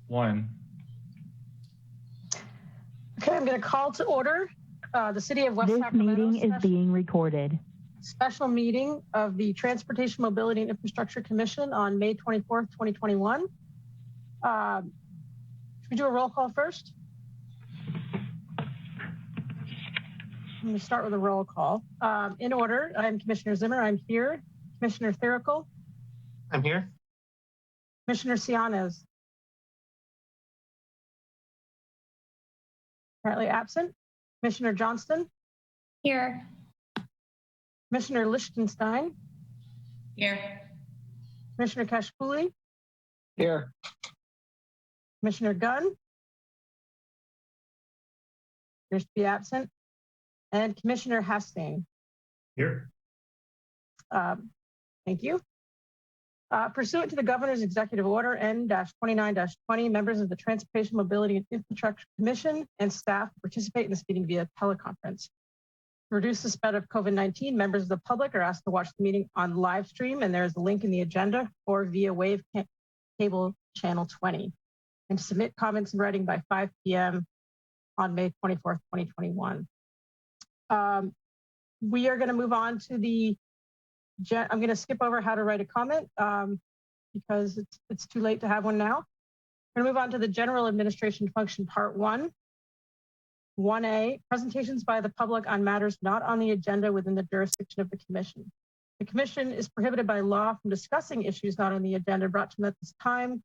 One. Okay, I'm going to call to order the City of West Sacramento. This meeting is being recorded. Special meeting of the Transportation, Mobility, and Infrastructure Commission on May 24th, 2021. Should we do a roll call first? I'm going to start with a roll call. In order, I'm Commissioner Zimmer. I'm here. Commissioner Therical. I'm here. Commissioner Cianez. Apparently absent. Commissioner Johnston. Here. Commissioner Lichtenstein. Here. Commissioner Kashpouli. Here. Commissioner Gunn. Appears to be absent. And Commissioner Hastings. Here. Thank you. Pursuant to the Governor's Executive Order N-29-20, members of the Transportation, Mobility, and Infrastructure Commission and staff participate in this meeting via teleconference. To reduce the spread of COVID-19, members of the public are asked to watch the meeting on live stream, and there is a link in the agenda, or via Wave Cable Channel 20, and to submit comments in writing by 5 p.m. on May 24th, 2021. We are going to move on to the I'm going to skip over how to write a comment because it's too late to have one now. We're going to move on to the General Administration Function Part 1. 1A, presentations by the public on matters not on the agenda within the jurisdiction of the Commission. The Commission is prohibited by law from discussing issues not on the agenda brought to them at this time.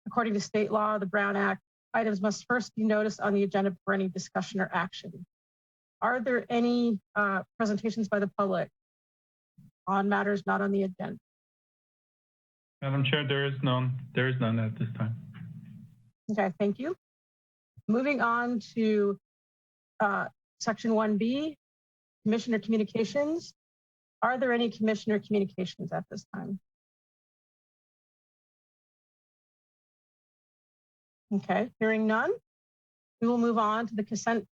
According to state law, the Brown Act, items must first be noticed on the agenda for any discussion or action. Are there any presentations by the public on matters not on the agenda? Madam Chair, there is none. There is none at this time. Okay, thank you. Moving on to Section 1B, Commissioner Communications. Are there any Commissioner Communications at this time? Okay, hearing none, we will move on to the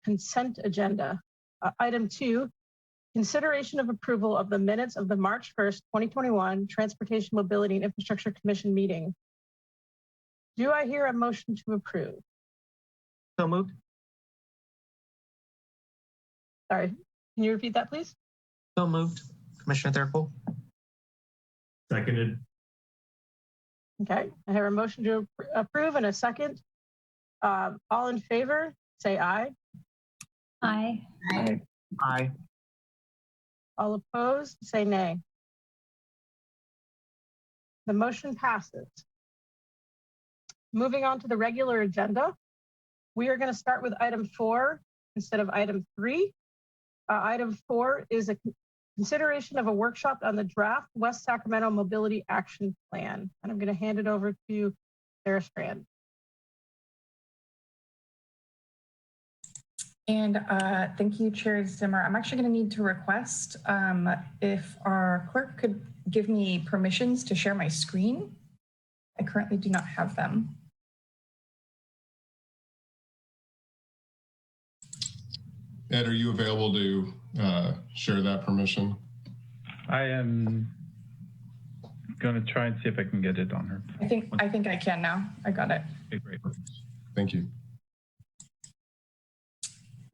consent agenda. Item 2, consideration of approval of the minutes of the March 1st, 2021 Transportation, Mobility, and Infrastructure Commission meeting. Do I hear a motion to approve? So moved. Sorry, can you repeat that, please? So moved. Commissioner Therical. Seconded. Okay, I have a motion to approve and a second. All in favor, say aye. Aye. Aye. Aye. All opposed, say nay. The motion passes. Moving on to the regular agenda, we are going to start with item 4 instead of item 3. Item 4 is a consideration of a workshop on the draft West Sacramento Mobility Action Plan. And I'm going to hand it over to Sarah Strand. And thank you, Chair Zimmer. I'm actually going to need to request if our clerk could give me permissions to share my screen. I currently do not have them. Ed, are you available to share that permission? I am going to try and see if I can get it on her. I think I can now. I got it. Okay, great. Thank you.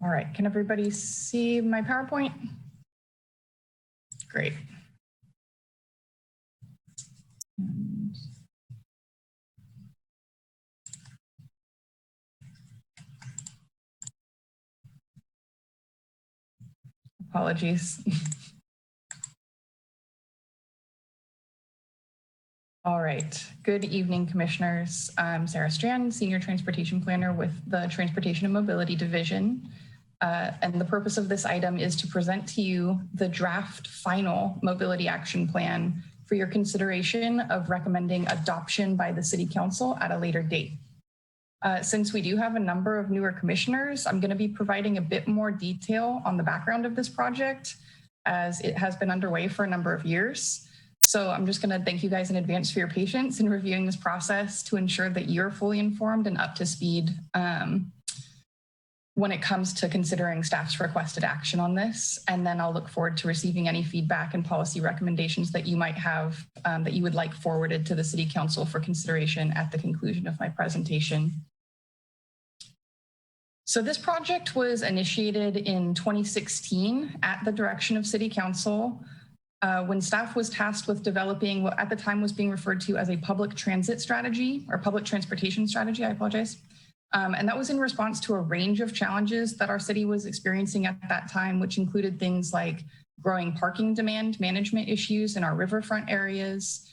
All right, can everybody see my PowerPoint? Great. And apologies. All right, good evening, commissioners. I'm Sarah Strand, Senior Transportation Planner with the Transportation and Mobility Division. And the purpose of this item is to present to you the draft final mobility action plan for your consideration of recommending adoption by the City Council at a later date. Since we do have a number of newer commissioners, I'm going to be providing a bit more detail on the background of this project as it has been underway for a number of years. So I'm just going to thank you guys in advance for your patience in reviewing this process to ensure that you're fully informed and up to speed when it comes to considering staff's requested action on this. And then I'll look forward to receiving any feedback and policy recommendations that you might have that you would like forwarded to the City Council for consideration at the conclusion of my presentation. So this project was initiated in 2016 at the direction of City Council when staff was tasked with developing what at the time was being referred to as a public transit strategy or public transportation strategy, I apologize. And that was in response to a range of challenges that our city was experiencing at that time, which included things like growing parking demand management issues in our riverfront areas,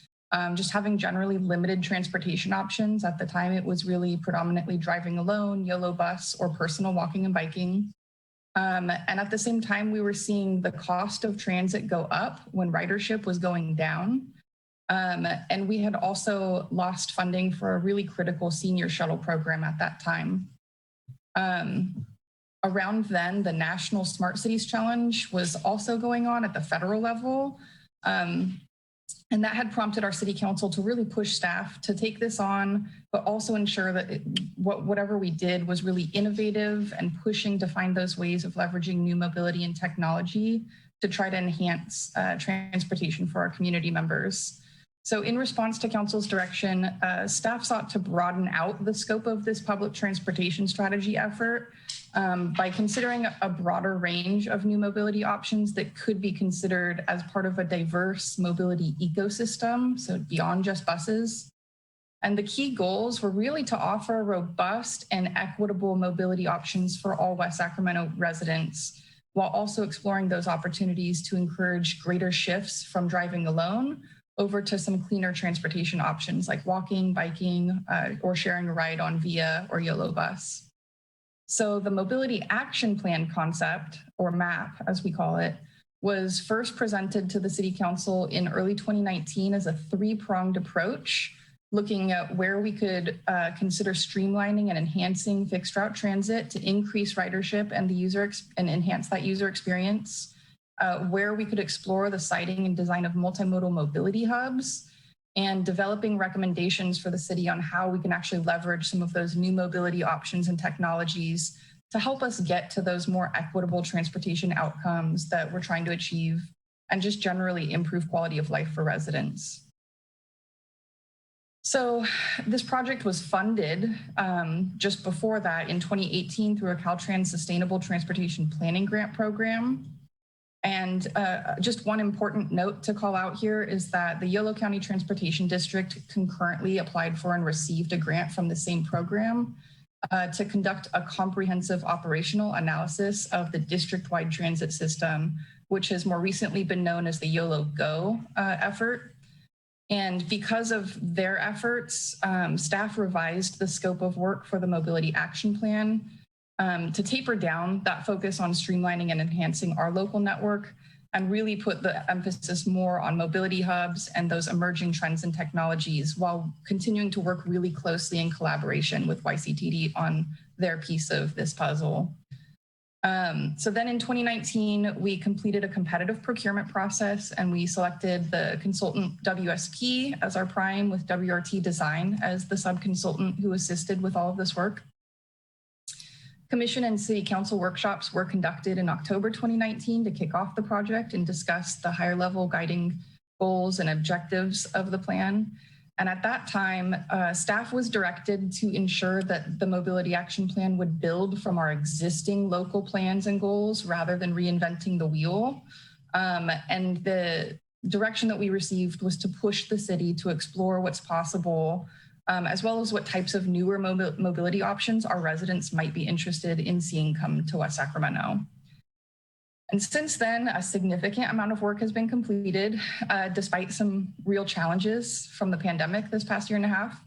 just having generally limited transportation options. At the time, it was really predominantly driving alone, YOLO bus, or personal walking and biking. And at the same time, we were seeing the cost of transit go up when ridership was going down. And we had also lost funding for a really critical senior shuttle program at that time. Around then, the National Smart Cities Challenge was also going on at the federal level. And that had prompted our City Council to really push staff to take this on, but also ensure that whatever we did was really innovative and pushing to find those ways of leveraging new mobility and technology to try to enhance transportation for our community members. So in response to Council's direction, staff sought to broaden out the scope of this public transportation strategy effort by considering a broader range of new mobility options that could be considered as part of a diverse mobility ecosystem, so beyond just buses. And the key goals were really to offer robust and equitable mobility options for all West Sacramento residents, while also exploring those opportunities to encourage greater shifts from driving alone over to some cleaner transportation options like walking, biking, or sharing a ride on VIA or YOLO bus. So the Mobility Action Plan concept, or MAP as we call it, was first presented to the City Council in early 2019 as a three-pronged approach, looking at where we could consider streamlining and enhancing fixed route transit to increase ridership and enhance that user experience. Where we could explore the siting and design of multimodal mobility hubs, and developing recommendations for the city on how we can actually leverage some of those new mobility options and technologies to help us get to those more equitable transportation outcomes that we're trying to achieve and just generally improve quality of life for residents. So this project was funded just before that in 2018 through a Caltrans Sustainable Transportation Planning Grant Program. And just one important note to call out here is that the Yolo County Transportation District concurrently applied for and received a grant from the same program to conduct a comprehensive operational analysis of the district-wide transit system, which has more recently been known as the YOLO Go effort. And because of their efforts, staff revised the scope of work for the Mobility Action Plan to taper down that focus on streamlining and enhancing our local network and really put the emphasis more on mobility hubs and those emerging trends and technologies while continuing to work really closely in collaboration with YCTD on their piece of this puzzle. So then in 2019, we completed a competitive procurement process and we selected the consultant WSP as our prime with WRT Design as the sub-consultant who assisted with all of this work. Commission and City Council workshops were conducted in October 2019 to kick off the project and discuss the higher level guiding goals and objectives of the plan. And at that time, staff was directed to ensure that the Mobility Action Plan would build from our existing local plans and goals rather than reinventing the wheel. And the direction that we received was to push the city to explore what's possible, as well as what types of newer mobility options our residents might be interested in seeing come to West Sacramento. And since then, a significant amount of work has been completed, despite some real challenges from the pandemic this past year and a half.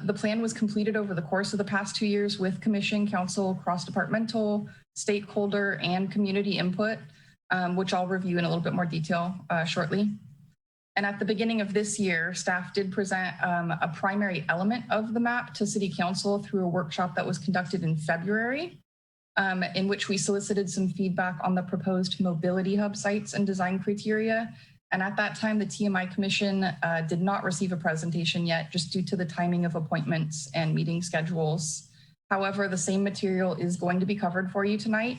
The plan was completed over the course of the past 2 years with Commission, Council, cross-departmental, stakeholder, and community input, which I'll review in a little bit more detail shortly. And at the beginning of this year, staff did present a primary element of the map to City Council through a workshop that was conducted in February, in which we solicited some feedback on the proposed mobility hub sites and design criteria. And at that time, the TMI Commission did not receive a presentation yet, just due to the timing of appointments and meeting schedules. However, the same material is going to be covered for you tonight,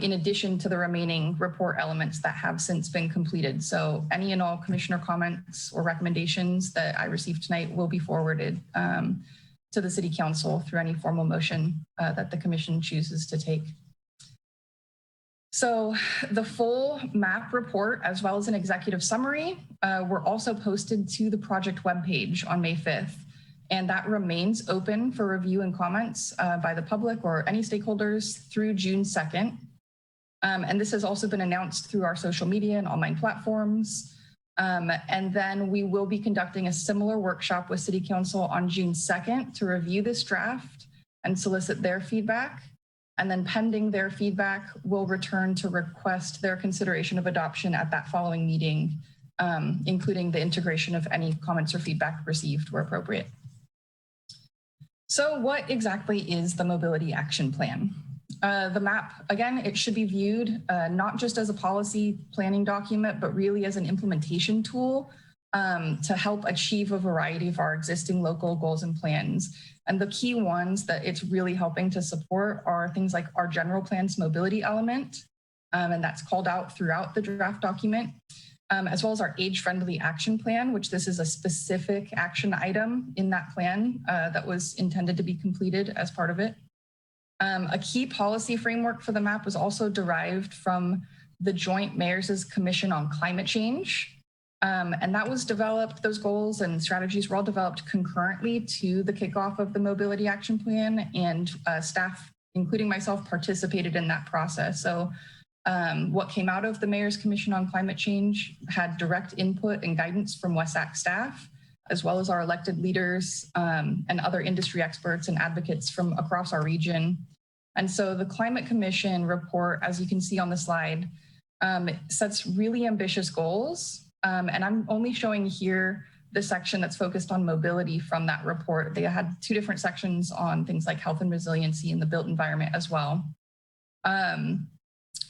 in addition to the remaining report elements that have since been completed. So any and all commissioner comments or recommendations that I received tonight will be forwarded to the City Council through any formal motion that the Commission chooses to take. So the full map report, as well as an executive summary, were also posted to the project webpage on May 5th. And that remains open for review and comments by the public or any stakeholders through June 2nd. And this has also been announced through our social media and online platforms. And then we will be conducting a similar workshop with City Council on June 2nd to review this draft and solicit their feedback. And then pending their feedback, we'll return to request their consideration of adoption at that following meeting, including the integration of any comments or feedback received where appropriate. So what exactly is the Mobility Action Plan? The map, again, it should be viewed not just as a policy planning document, but really as an implementation tool to help achieve a variety of our existing local goals and plans. And the key ones that it's really helping to support are things like our general plan's mobility element, and that's called out throughout the draft document, as well as our age-friendly action plan, which this is a specific action item in that plan that was intended to be completed as part of it. A key policy framework for the map was also derived from the Joint Mayors' Commission on Climate Change. And that was developed, those goals and strategies were all developed concurrently to the kickoff of the Mobility Action Plan, and staff, including myself, participated in that process. So what came out of the Mayor's Commission on Climate Change had direct input and guidance from WESAC staff, as well as our elected leaders and other industry experts and advocates from across our region. And so the Climate Commission report, as you can see on the slide, sets really ambitious goals. And I'm only showing here the section that's focused on mobility from that report. They had two different sections on things like health and resiliency in the built environment as well.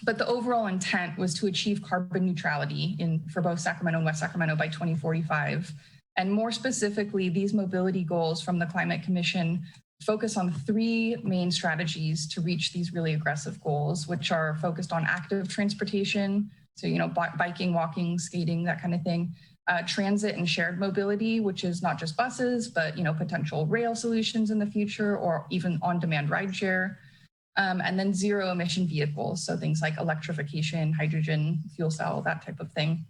But the overall intent was to achieve carbon neutrality for both Sacramento and West Sacramento by 2045. And more specifically, these mobility goals from the Climate Commission focus on three main strategies to reach these really aggressive goals, which are focused on active transportation, so, biking, walking, skating, that kind of thing. Transit and shared mobility, which is not just buses, but, potential rail solutions in the future, or even on-demand rideshare. And then zero emission vehicles. So things like electrification, hydrogen, fuel cell, that type of thing.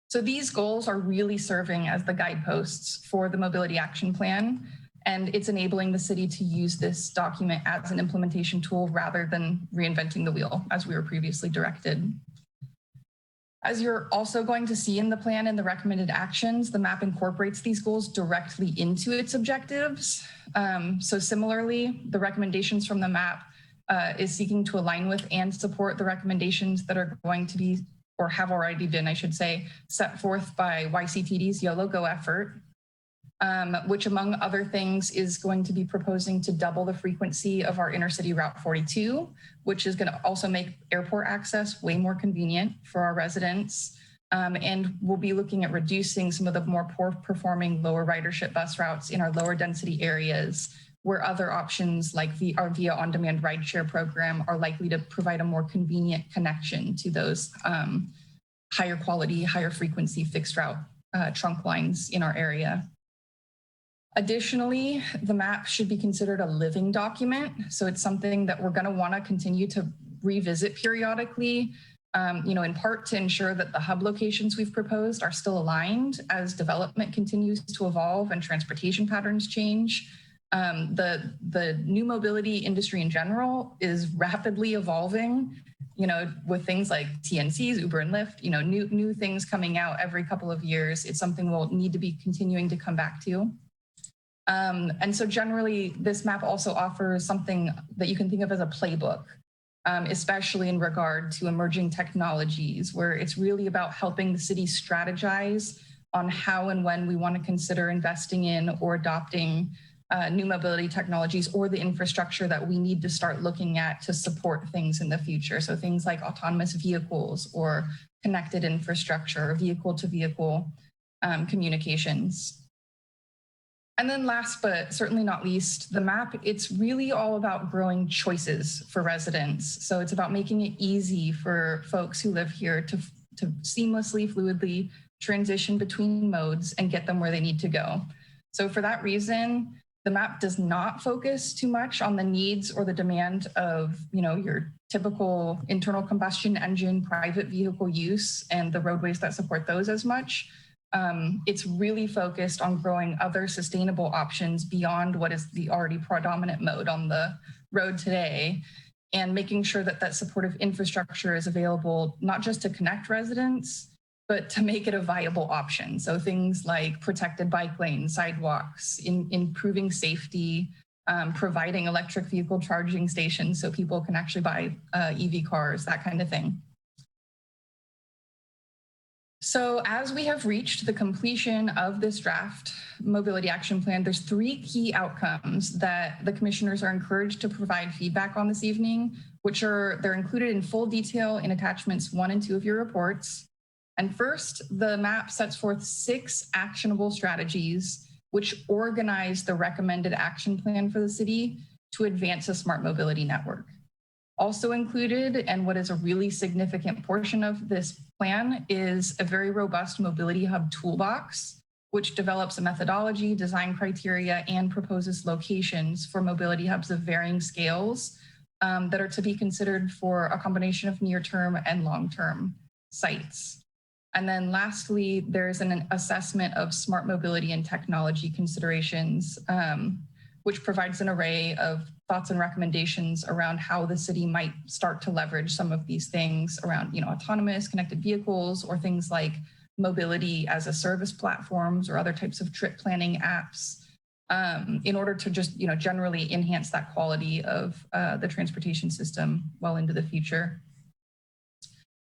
So these goals are really serving as the guideposts for the Mobility Action Plan. And it's enabling the city to use this document as an implementation tool rather than reinventing the wheel, as we were previously directed. As you're also going to see in the plan and the recommended actions, the map incorporates these goals directly into its objectives. So similarly, the recommendations from the map is seeking to align with and support the recommendations that are going to be, or have already been, I should say, set forth by YCTD's YOLO Go effort, which among other things is going to be proposing to double the frequency of our intercity Route 42, which is going to also make airport access way more convenient for our residents. And we'll be looking at reducing some of the more poor performing lower ridership bus routes in our lower density areas, where other options like our via on-demand rideshare program are likely to provide a more convenient connection to those higher quality, higher frequency fixed route trunk lines in our area. Additionally, the map should be considered a living document. So it's something that we're going to want to continue to revisit periodically, in part to ensure that the hub locations we've proposed are still aligned as development continues to evolve and transportation patterns change. The new mobility industry in general is rapidly evolving, with things like TNCs, Uber and Lyft, new things coming out every couple of years. It's something we'll need to be continuing to come back to. And so generally, this map also offers something that you can think of as a playbook, especially in regard to emerging technologies, where it's really about helping the city strategize on how and when we want to consider investing in or adopting new mobility technologies or the infrastructure that we need to start looking at to support things in the future. So things like autonomous vehicles or connected infrastructure, vehicle to vehicle communications. And then last, but certainly not least, the map, it's really all about growing choices for residents. So it's about making it easy for folks who live here to seamlessly, fluidly transition between modes and get them where they need to go. So for that reason, the map does not focus too much on the needs or the demand of, your typical internal combustion engine, private vehicle use and the roadways that support those as much. It's really focused on growing other sustainable options beyond what is the already predominant mode on the road today, and making sure that that supportive infrastructure is available, not just to connect residents, but to make it a viable option. So things like protected bike lanes, sidewalks, improving safety, providing electric vehicle charging stations so people can actually buy EV cars, that kind of thing. So as we have reached the completion of this draft mobility action plan, there's 3 key outcomes that the commissioners are encouraged to provide feedback on this evening, they're included in full detail in attachments 1 and 2 of your reports. And first, the map sets forth 6 actionable strategies which organize the recommended action plan for the city to advance a smart mobility network. Also included, and what is a really significant portion of this plan, is a very robust mobility hub toolbox, which develops a methodology, design criteria, and proposes locations for mobility hubs of varying scales that are to be considered for a combination of near-term and long-term sites. And then lastly, there's an assessment of smart mobility and technology considerations, which provides an array of thoughts and recommendations around how the city might start to leverage some of these things around, autonomous connected vehicles, or things like mobility as a service platforms or other types of trip planning apps, in order to just, generally enhance that quality of the transportation system well into the future.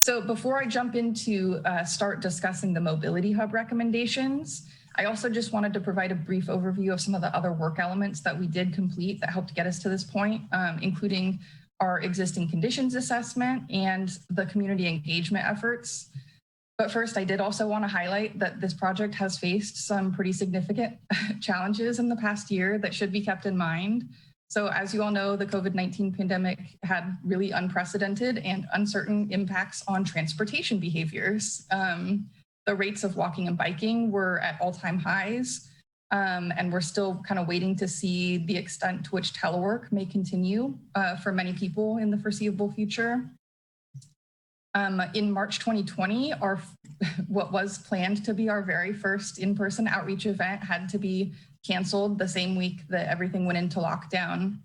So before I jump into start discussing the mobility hub recommendations, I also just wanted to provide a brief overview of some of the other work elements that we did complete that helped get us to this point, including our existing conditions assessment and the community engagement efforts. But first, I did also want to highlight that this project has faced some pretty significant challenges in the past year that should be kept in mind. So as you all know, the COVID-19 pandemic had really unprecedented and uncertain impacts on transportation behaviors. The rates of walking and biking were at all-time highs, and we're still kind of waiting to see the extent to which telework may continue for many people in the foreseeable future. In March 2020, what was planned to be our very first in-person outreach event had to be canceled the same week that everything went into lockdown,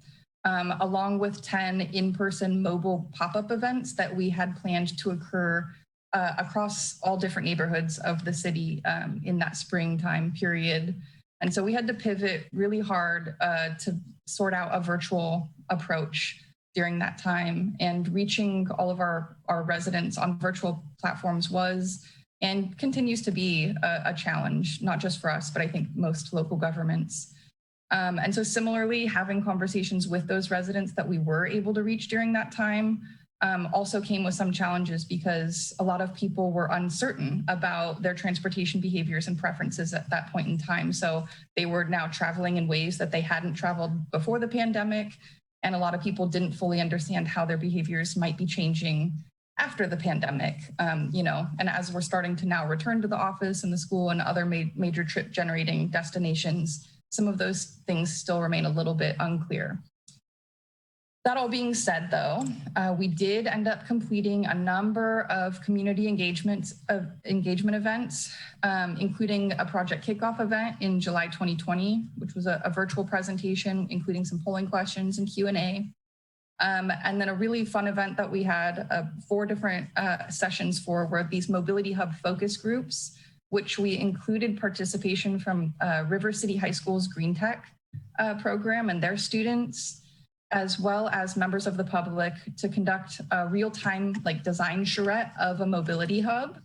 along with 10 in-person mobile pop-up events that we had planned to occur across all different neighborhoods of the city in that springtime period. And so we had to pivot really hard to sort out a virtual approach during that time, and reaching all of our residents on virtual platforms was and continues to be a challenge, not just for us, but I think most local governments. And so similarly, having conversations with those residents that we were able to reach during that time also came with some challenges, because a lot of people were uncertain about their transportation behaviors and preferences at that point in time. So they were now traveling in ways that they hadn't traveled before the pandemic. And a lot of people didn't fully understand how their behaviors might be changing after the pandemic, and as we're starting to now return to the office and the school and other major trip generating destinations, some of those things still remain a little bit unclear. That all being said, though, we did end up completing a number of community engagement events, including a project kickoff event in July 2020, which was a virtual presentation, including some polling questions and Q&A. And then a really fun event that we had 4 different sessions for were these mobility hub focus groups, which we included participation from River City High School's Green Tech program and their students, as well as members of the public, to conduct a real-time design charrette of a mobility hub.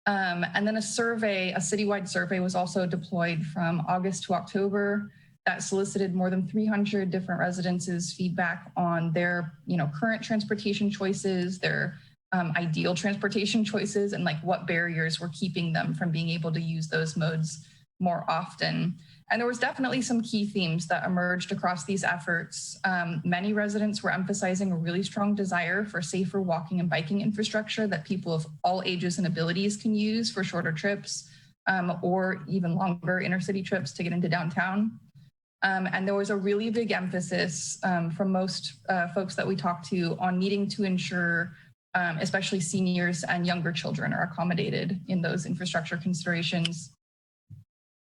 And then a citywide survey was also deployed from August to October that solicited more than 300 different residents' feedback on their current transportation choices, their ideal transportation choices, and what barriers were keeping them from being able to use those modes more often. And there was definitely some key themes that emerged across these efforts. Many residents were emphasizing a really strong desire for safer walking and biking infrastructure that people of all ages and abilities can use for shorter trips or even longer intercity trips to get into downtown. And there was a really big emphasis from most folks that we talked to on needing to ensure especially seniors and younger children are accommodated in those infrastructure considerations.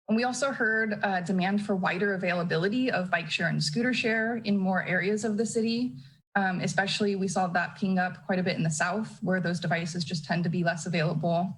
And we also heard demand for wider availability of bike share and scooter share in more areas of the city. Especially we saw that ping up quite a bit in the South, where those devices just tend to be less available.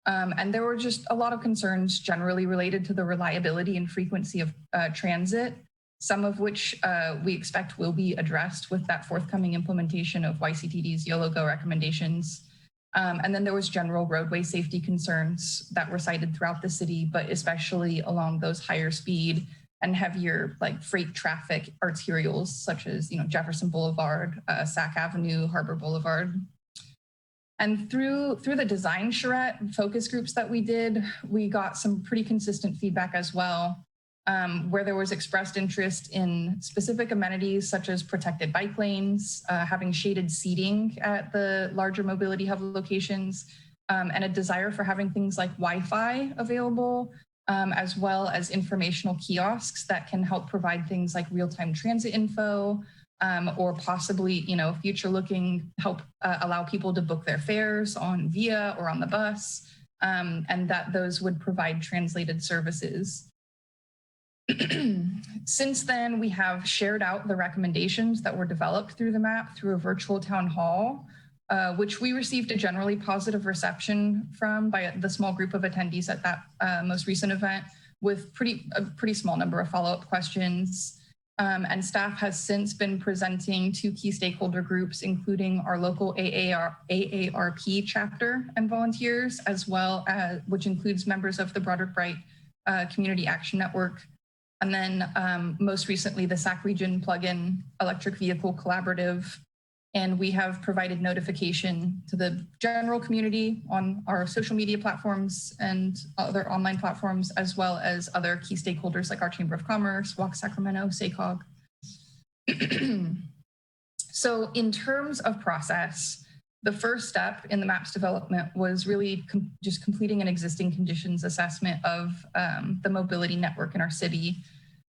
And there were just a lot of concerns generally related to the reliability and frequency of transit, some of which we expect will be addressed with that forthcoming implementation of YCTD's YOLO Go recommendations. And then there was general roadway safety concerns that were cited throughout the city, but especially along those higher speed and heavier like freight traffic arterials, such as Jefferson Boulevard, Sac Avenue, Harbor Boulevard. And through the design charrette focus groups that we did, we got some pretty consistent feedback as well, where there was expressed interest in specific amenities such as protected bike lanes, having shaded seating at the larger mobility hub locations, and a desire for having things like Wi-Fi available, as well as informational kiosks that can help provide things like real-time transit info, or possibly, future-looking help allow people to book their fares on Via or on the bus, and that those would provide translated services. Since then, we have shared out the recommendations that were developed through the map through a virtual town hall, which we received a generally positive reception from by the small group of attendees at that most recent event, with a pretty small number of follow-up questions. And staff has since been presenting to key stakeholder groups, including our local AARP chapter and volunteers, as well as, which includes members of the Broderick Bright Community Action Network. And then most recently, the SAC Region Plug-in Electric Vehicle Collaborative. And we have provided notification to the general community on our social media platforms and other online platforms, as well as other key stakeholders like our Chamber of Commerce, Walk Sacramento, SACOG. So in terms of process, the first step in the MAP's development was really just completing an existing conditions assessment of the mobility network in our city.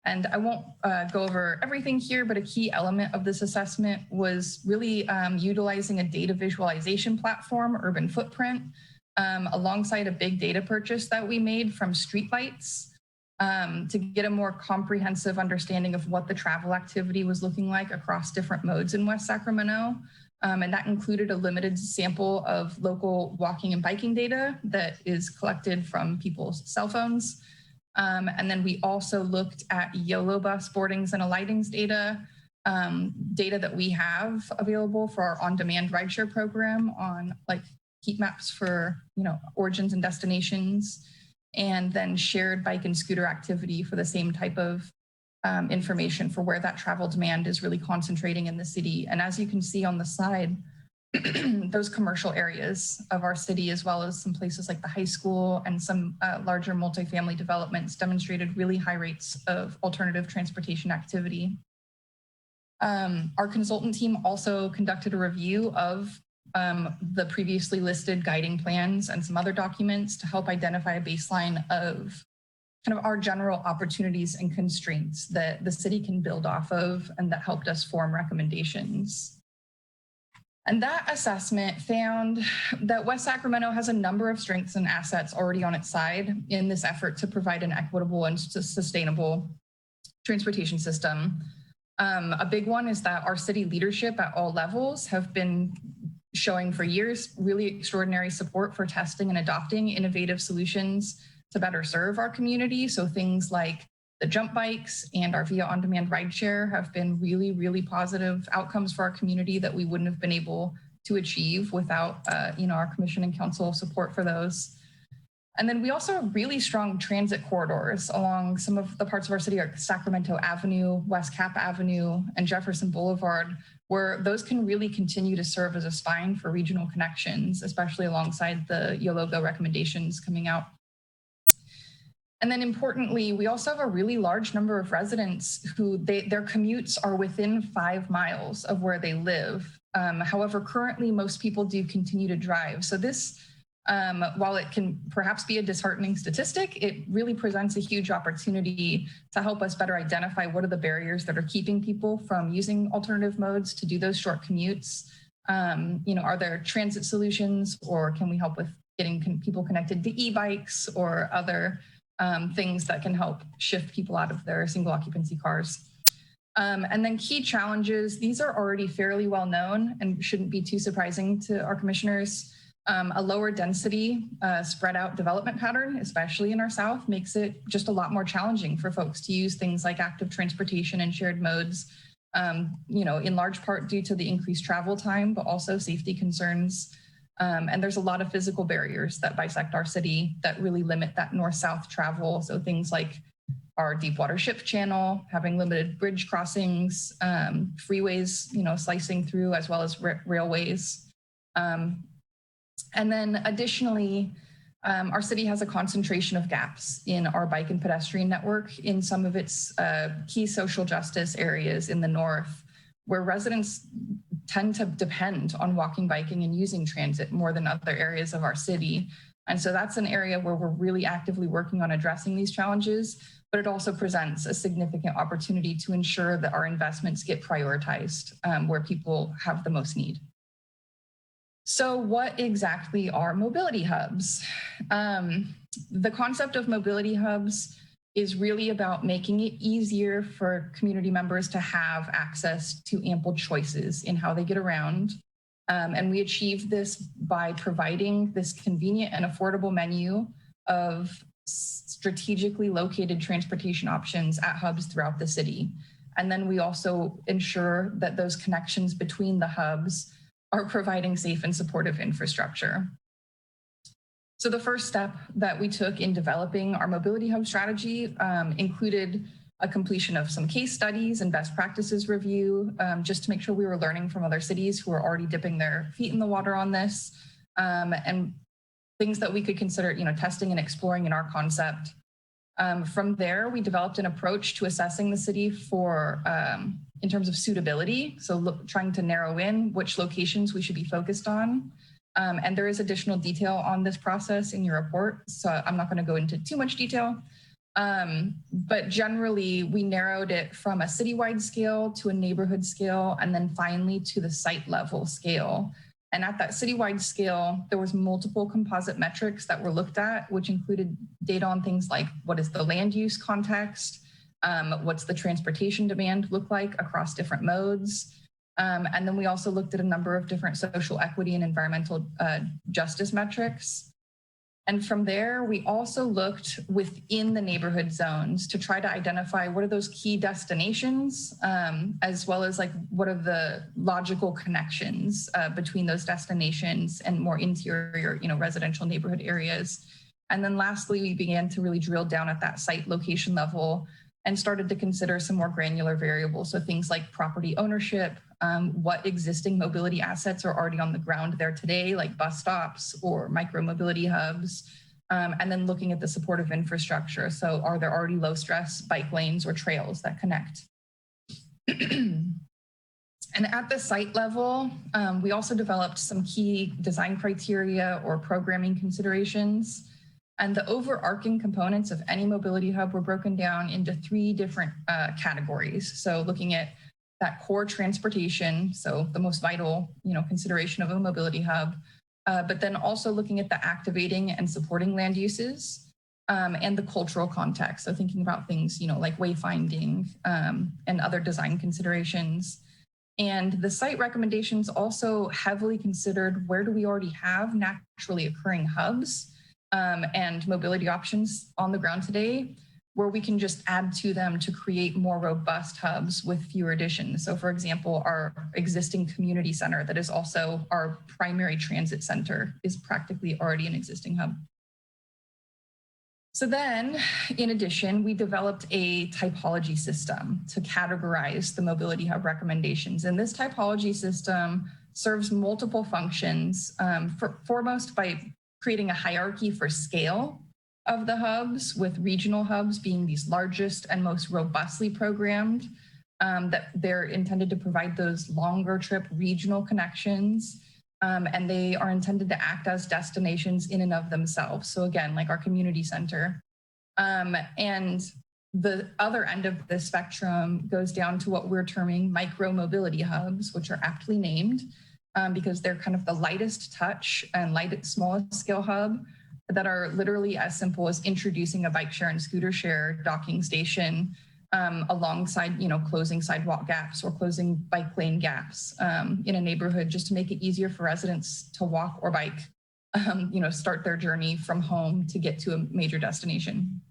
And I won't go over everything here, but a key element of this assessment was really utilizing a data visualization platform, Urban Footprint, alongside a big data purchase that we made from streetlights to get a more comprehensive understanding of what the travel activity was looking like across different modes in West Sacramento. And that included a limited sample of local walking and biking data that is collected from people's cell phones. And then we also looked at YOLO bus boardings and alightings data, data that we have available for our on-demand rideshare program on like heat maps for origins and destinations, and then shared bike and scooter activity for the same type of information for where that travel demand is really concentrating in the city. And as you can see on the slide, those commercial areas of our city, as well as some places like the high school and some larger multifamily developments, demonstrated really high rates of alternative transportation activity. Our consultant team also conducted a review of the previously listed guiding plans and some other documents to help identify a baseline of kind of our general opportunities and constraints that the city can build off of, and that helped us form recommendations. And that assessment found that West Sacramento has a number of strengths and assets already on its side in this effort to provide an equitable and sustainable transportation system. A big one is that our city leadership at all levels have been showing for years really extraordinary support for testing and adopting innovative solutions to better serve our community. So things like the jump bikes and our Via on-demand rideshare have been really, really positive outcomes for our community that we wouldn't have been able to achieve without, our commission and council support for those. And then we also have really strong transit corridors along some of the parts of our city, like Sacramento Avenue, West Cap Avenue, and Jefferson Boulevard, where those can really continue to serve as a spine for regional connections, especially alongside the YOLO Go recommendations coming out. And then importantly, we also have a really large number of residents who their commutes are within 5 miles of where they live. However, currently most people do continue to drive. So this, while it can perhaps be a disheartening statistic, it really presents a huge opportunity to help us better identify what are the barriers that are keeping people from using alternative modes to do those short commutes. Are there transit solutions, or can we help with getting people connected to e-bikes or other things that can help shift people out of their single occupancy cars. And then key challenges, these are already fairly well known and shouldn't be too surprising to our commissioners. A lower density spread out development pattern, especially in our South, makes it just a lot more challenging for folks to use things like active transportation and shared modes, in large part due to the increased travel time, but also safety concerns. And there's a lot of physical barriers that bisect our city that really limit that north-south travel. So things like our deep water ship channel, having limited bridge crossings, freeways, slicing through, as well as railways. And then additionally, our city has a concentration of gaps in our bike and pedestrian network in some of its key social justice areas in the north, where residents tend to depend on walking, biking, and using transit more than other areas of our city. And so that's an area where we're really actively working on addressing these challenges, but it also presents a significant opportunity to ensure that our investments get prioritized where people have the most need. So what exactly are mobility hubs? The concept of mobility hubs is really about making it easier for community members to have access to ample choices in how they get around. And we achieve this by providing this convenient and affordable menu of strategically located transportation options at hubs throughout the city. And then we also ensure that those connections between the hubs are providing safe and supportive infrastructure. So the first step that we took in developing our mobility hub strategy included a completion of some case studies and best practices review, just to make sure we were learning from other cities who are already dipping their feet in the water on this, and things that we could consider, testing and exploring in our concept. From there, we developed an approach to assessing the city for, in terms of suitability. So trying to narrow in which locations we should be focused on. And there is additional detail on this process in your report, so I'm not going to go into too much detail. But generally, we narrowed it from a citywide scale to a neighborhood scale, and then finally to the site level scale. And at that citywide scale, there was multiple composite metrics that were looked at, which included data on things like what is the land use context, what's the transportation demand look like across different modes. And then we also looked at a number of different social equity and environmental justice metrics. And from there, we also looked within the neighborhood zones to try to identify what are those key destinations, as well as what are the logical connections between those destinations and more interior, residential neighborhood areas. And then lastly, we began to really drill down at that site location level and started to consider some more granular variables. So things like property ownership, what existing mobility assets are already on the ground there today, like bus stops or micro mobility hubs, and then looking at the supportive infrastructure. So are there already low stress bike lanes or trails that connect? And at the site level, we also developed some key design criteria or programming considerations. And the overarching components of any mobility hub were broken down into 3 different categories. So looking at that core transportation, so the most vital, consideration of a mobility hub, but then also looking at the activating and supporting land uses, and the cultural context. So thinking about things, like wayfinding and other design considerations. And the site recommendations also heavily considered where do we already have naturally occurring hubs and mobility options on the ground today, where we can just add to them to create more robust hubs with fewer additions. So for example, our existing community center that is also our primary transit center is practically already an existing hub. So then, in addition, we developed a typology system to categorize the mobility hub recommendations. And this typology system serves multiple functions, foremost by creating a hierarchy for scale of the hubs, with regional hubs being these largest and most robustly programmed, that they're intended to provide those longer trip regional connections. And they are intended to act as destinations in and of themselves. So again, like our community center. And the other end of the spectrum goes down to what we're terming micro mobility hubs, which are aptly named because they're kind of the lightest touch and smallest scale hub that are literally as simple as introducing a bike share and scooter share docking station alongside, closing sidewalk gaps or closing bike lane gaps in a neighborhood, just to make it easier for residents to walk or bike, start their journey from home to get to a major destination.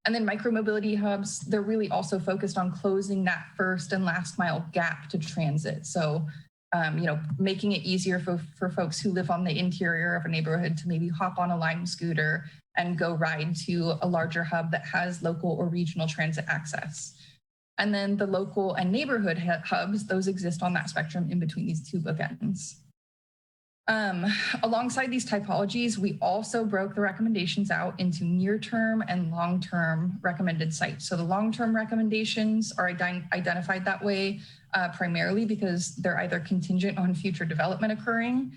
And then micromobility hubs, they're really also focused on closing that first and last mile gap to transit. So, making it easier for folks who live on the interior of a neighborhood to maybe hop on a Lime scooter and go ride to a larger hub that has local or regional transit access. And then the local and neighborhood hubs, those exist on that spectrum in between these two bookends. Alongside these typologies, we also broke the recommendations out into near-term and long-term recommended sites. So the long-term recommendations are identified that way primarily because they're either contingent on future development occurring.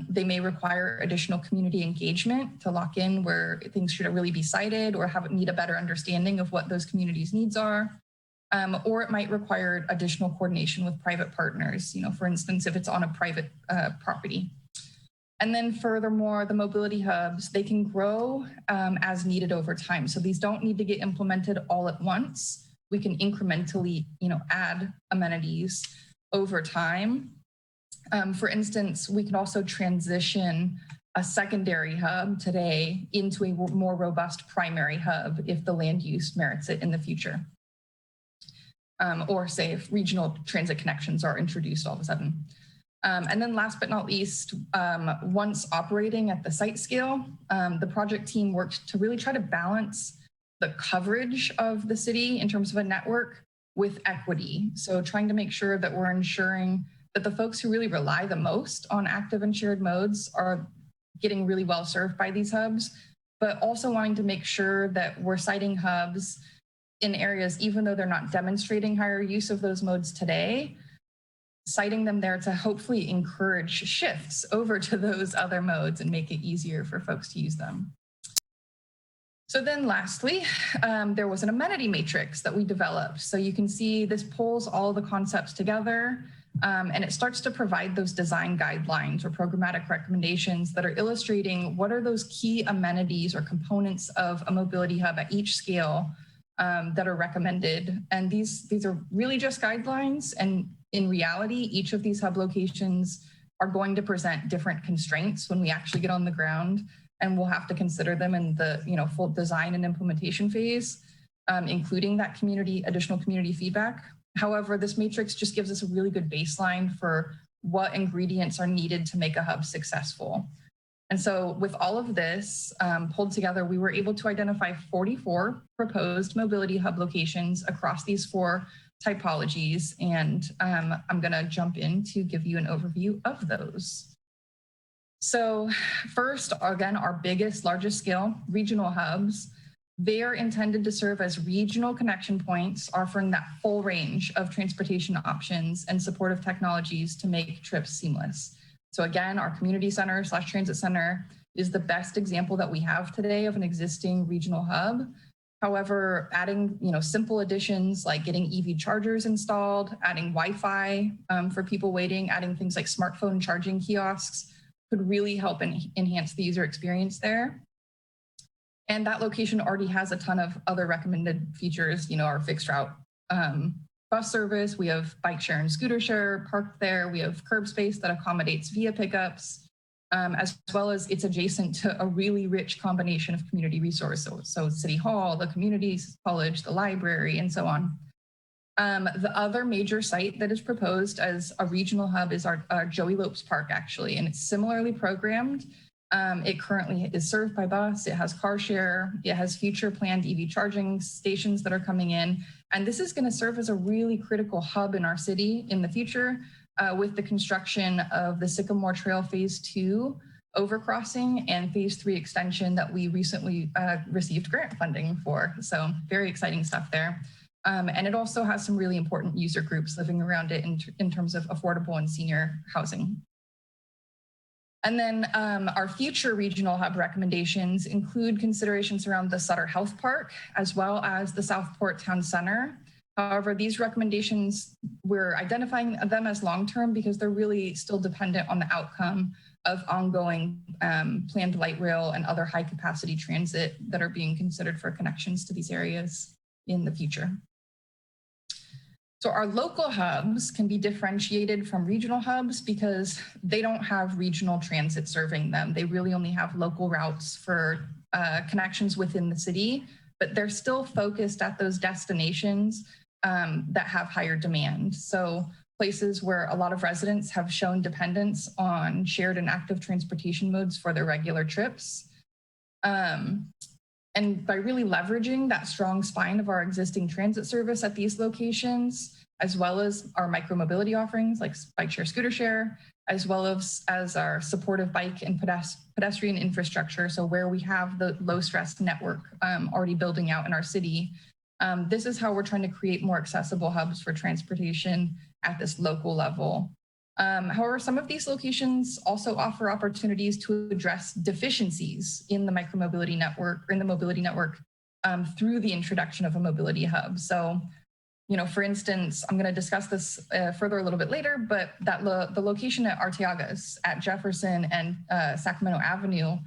They may require additional community engagement to lock in where things should really be sited or need a better understanding of what those communities' needs are. Or it might require additional coordination with private partners, for instance, if it's on a private property. And then furthermore, the mobility hubs, they can grow as needed over time. So these don't need to get implemented all at once. We can incrementally, add amenities over time. For instance, we can also transition a secondary hub today into a more robust primary hub if the land use merits it in the future. Or say if regional transit connections are introduced all of a sudden. And then last but not least, once operating at the site scale, the project team worked to really try to balance the coverage of the city in terms of a network with equity. So trying to make sure that we're ensuring that the folks who really rely the most on active and shared modes are getting really well served by these hubs, but also wanting to make sure that we're siting hubs in areas, even though they're not demonstrating higher use of those modes today, citing them there to hopefully encourage shifts over to those other modes and make it easier for folks to use them. So then lastly, there was an amenity matrix that we developed. So you can see this pulls all the concepts together and it starts to provide those design guidelines or programmatic recommendations that are illustrating what are those key amenities or components of a mobility hub at each scale that are recommended. And these are really just guidelines. And in reality, each of these hub locations are going to present different constraints when we actually get on the ground. And we'll have to consider them in the full design and implementation phase, including that additional community feedback. However, this matrix just gives us a really good baseline for what ingredients are needed to make a hub successful. And so with all of this pulled together, we were able to identify 44 proposed mobility hub locations across these 4 typologies. And I'm going to jump in to give you an overview of those. So first, again, our biggest, largest scale regional hubs, they are intended to serve as regional connection points, offering that full range of transportation options and supportive technologies to make trips seamless. So again, our community center / transit center is the best example that we have today of an existing regional hub. However, adding simple additions like getting EV chargers installed, adding Wi-Fi for people waiting, adding things like smartphone charging kiosks could really help enhance the user experience there. And that location already has a ton of other recommended features, our fixed route bus service, we have bike share and scooter share parked there, we have curb space that accommodates via pickups, as well as it's adjacent to a really rich combination of community resources. So City Hall, the community college, the library, and so on. The other major site that is proposed as a regional hub is our Joey Lopes Park, actually, and it's similarly programmed. It currently is served by bus, it has car share, it has future planned EV charging stations that are coming in. And this is going to serve as a really critical hub in our city in the future with the construction of the Sycamore Trail Phase 2 overcrossing and phase 3 extension that we recently received grant funding for. So very exciting stuff there. And it also has some really important user groups living around it in terms of affordable and senior housing. And then our future regional hub recommendations include considerations around the Sutter Health Park, as well as the Southport Town Center. However, these recommendations, we're identifying them as long-term because they're really still dependent on the outcome of ongoing planned light rail and other high-capacity transit that are being considered for connections to these areas in the future. So our local hubs can be differentiated from regional hubs because they don't have regional transit serving them. They really only have local routes for connections within the city, but they're still focused at those destinations that have higher demand. So places where a lot of residents have shown dependence on shared and active transportation modes for their regular trips. And by really leveraging that strong spine of our existing transit service at these locations, as well as our micromobility offerings like bike share, scooter share, as well as our supportive bike and pedestrian infrastructure. So where we have the low stress network already building out in our city, this is how we're trying to create more accessible hubs for transportation at this local level. However, some of these locations also offer opportunities to address deficiencies in the micromobility network or in the mobility network through the introduction of a mobility hub. So, you know, for instance, I'm going to discuss this further a little bit later, but that the location at Arteagas at Jefferson and Sacramento Avenue,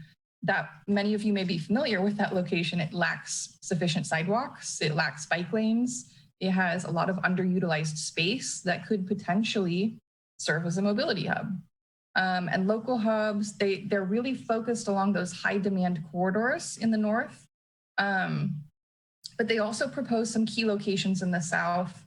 that many of you may be familiar with that location. It lacks sufficient sidewalks, it lacks bike lanes, it has a lot of underutilized space that could potentially serve as a mobility hub. And local hubs, they're really focused along those high demand corridors in the north. But they also propose some key locations in the south,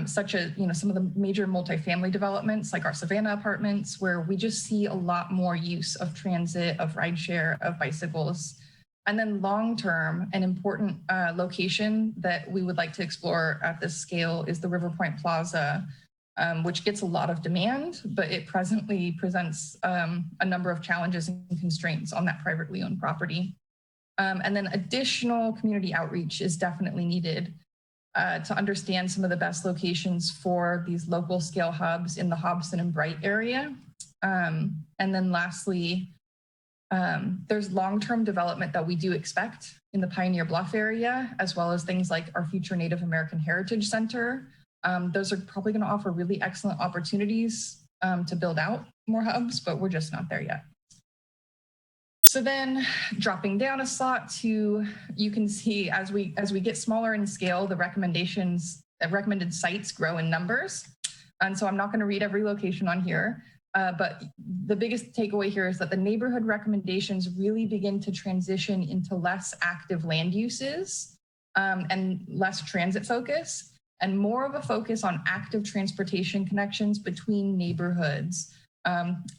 such as, you know, some of the major multifamily developments like our Savannah apartments, where we just see a lot more use of transit, of rideshare, of bicycles. And then long-term, an important location that we would like to explore at this scale is the River Point Plaza, which gets a lot of demand, but it presently presents a number of challenges and constraints on that privately owned property. And then additional community outreach is definitely needed to understand some of the best locations for these local scale hubs in the Hobson and Bright area. And then lastly, there's long-term development that we do expect in the Pioneer Bluff area, as well as things like our future Native American Heritage Center. Those are probably going to offer really excellent opportunities to build out more hubs, but we're just not there yet. So then dropping down a slot to, you can see as we get smaller in scale, the recommended sites grow in numbers. And so I'm not going to read every location on here, but the biggest takeaway here is that the neighborhood recommendations really begin to transition into less active land uses and less transit focus, and more of a focus on active transportation connections between neighborhoods,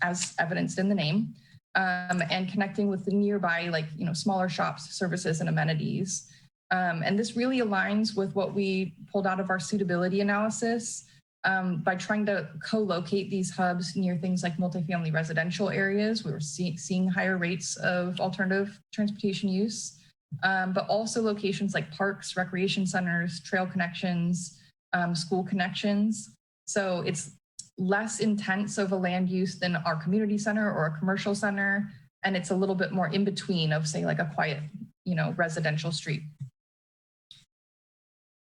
as evidenced in the name, and connecting with the nearby, like, you know, smaller shops, services, and amenities. And this really aligns with what we pulled out of our suitability analysis by trying to co-locate these hubs near things like multifamily residential areas. We were seeing higher rates of alternative transportation use, but also locations like parks, recreation centers, trail connections, school connections. So it's less intense of a land use than our community center or a commercial center. And it's a little bit more in between of, say, like a quiet, you know, residential street.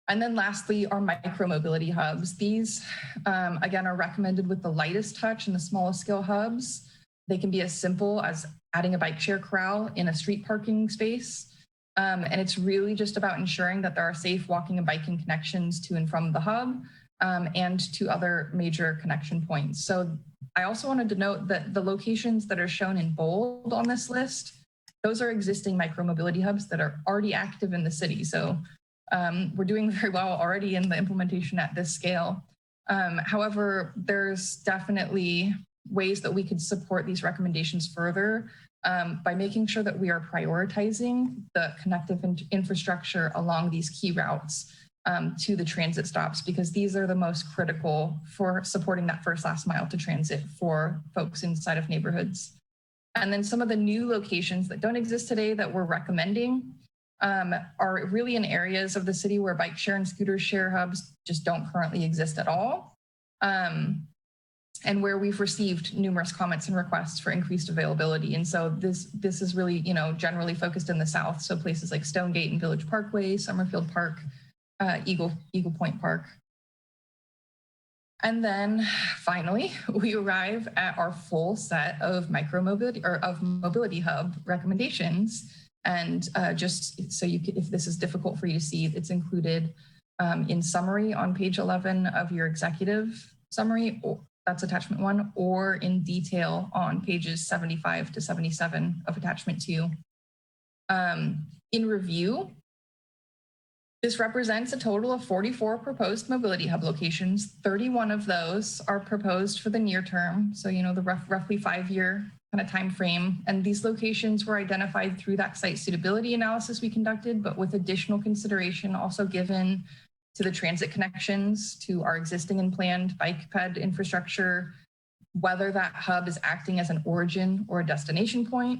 And then lastly, our micro-mobility hubs. These, again, are recommended with the lightest touch and the smallest scale hubs. They can be as simple as adding a bike share corral in a street parking space. And it's really just about ensuring that there are safe walking and biking connections to and from the hub and to other major connection points. So I also wanted to note that the locations that are shown in bold on this list, those are existing micro-mobility hubs that are already active in the city. So we're doing very well already in the implementation at this scale. However, there's definitely ways that we could support these recommendations further by making sure that we are prioritizing the connective infrastructure along these key routes to the transit stops, because these are the most critical for supporting that first last mile to transit for folks inside of neighborhoods. And then some of the new locations that don't exist today that we're recommending are really in areas of the city where bike share and scooter share hubs just don't currently exist at all. And where we've received numerous comments and requests for increased availability. And so this is really, generally focused in the South. So places like Stonegate and Village Parkway, Summerfield Park, Eagle Point Park. And then finally, we arrive at our full set of mobility hub recommendations. And just so if this is difficult for you to see, it's included in summary on page 11 of your executive summary. That's attachment 1, or in detail on pages 75 to 77 of attachment 2. In review, this represents a total of 44 proposed mobility hub locations. 31 of those are proposed for the near term. So, the roughly 5-year kind of time frame. And these locations were identified through that site suitability analysis we conducted, but with additional consideration also given to the transit connections to our existing and planned bike ped infrastructure, whether that hub is acting as an origin or a destination point,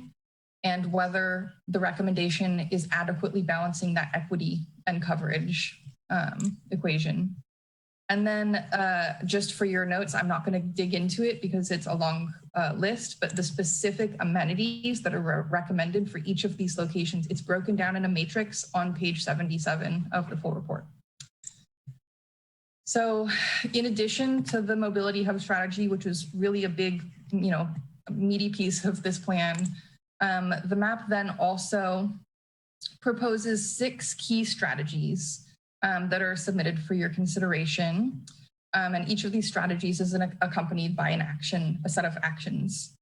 and whether the recommendation is adequately balancing that equity and coverage equation. And then just for your notes, I'm not going to dig into it because it's a long list, but the specific amenities that are recommended for each of these locations, it's broken down in a matrix on page 77 of the full report. So in addition to the mobility hub strategy, which was really a big, meaty piece of this plan, the map then also proposes 6 key strategies that are submitted for your consideration. And each of these strategies is accompanied by a set of actions.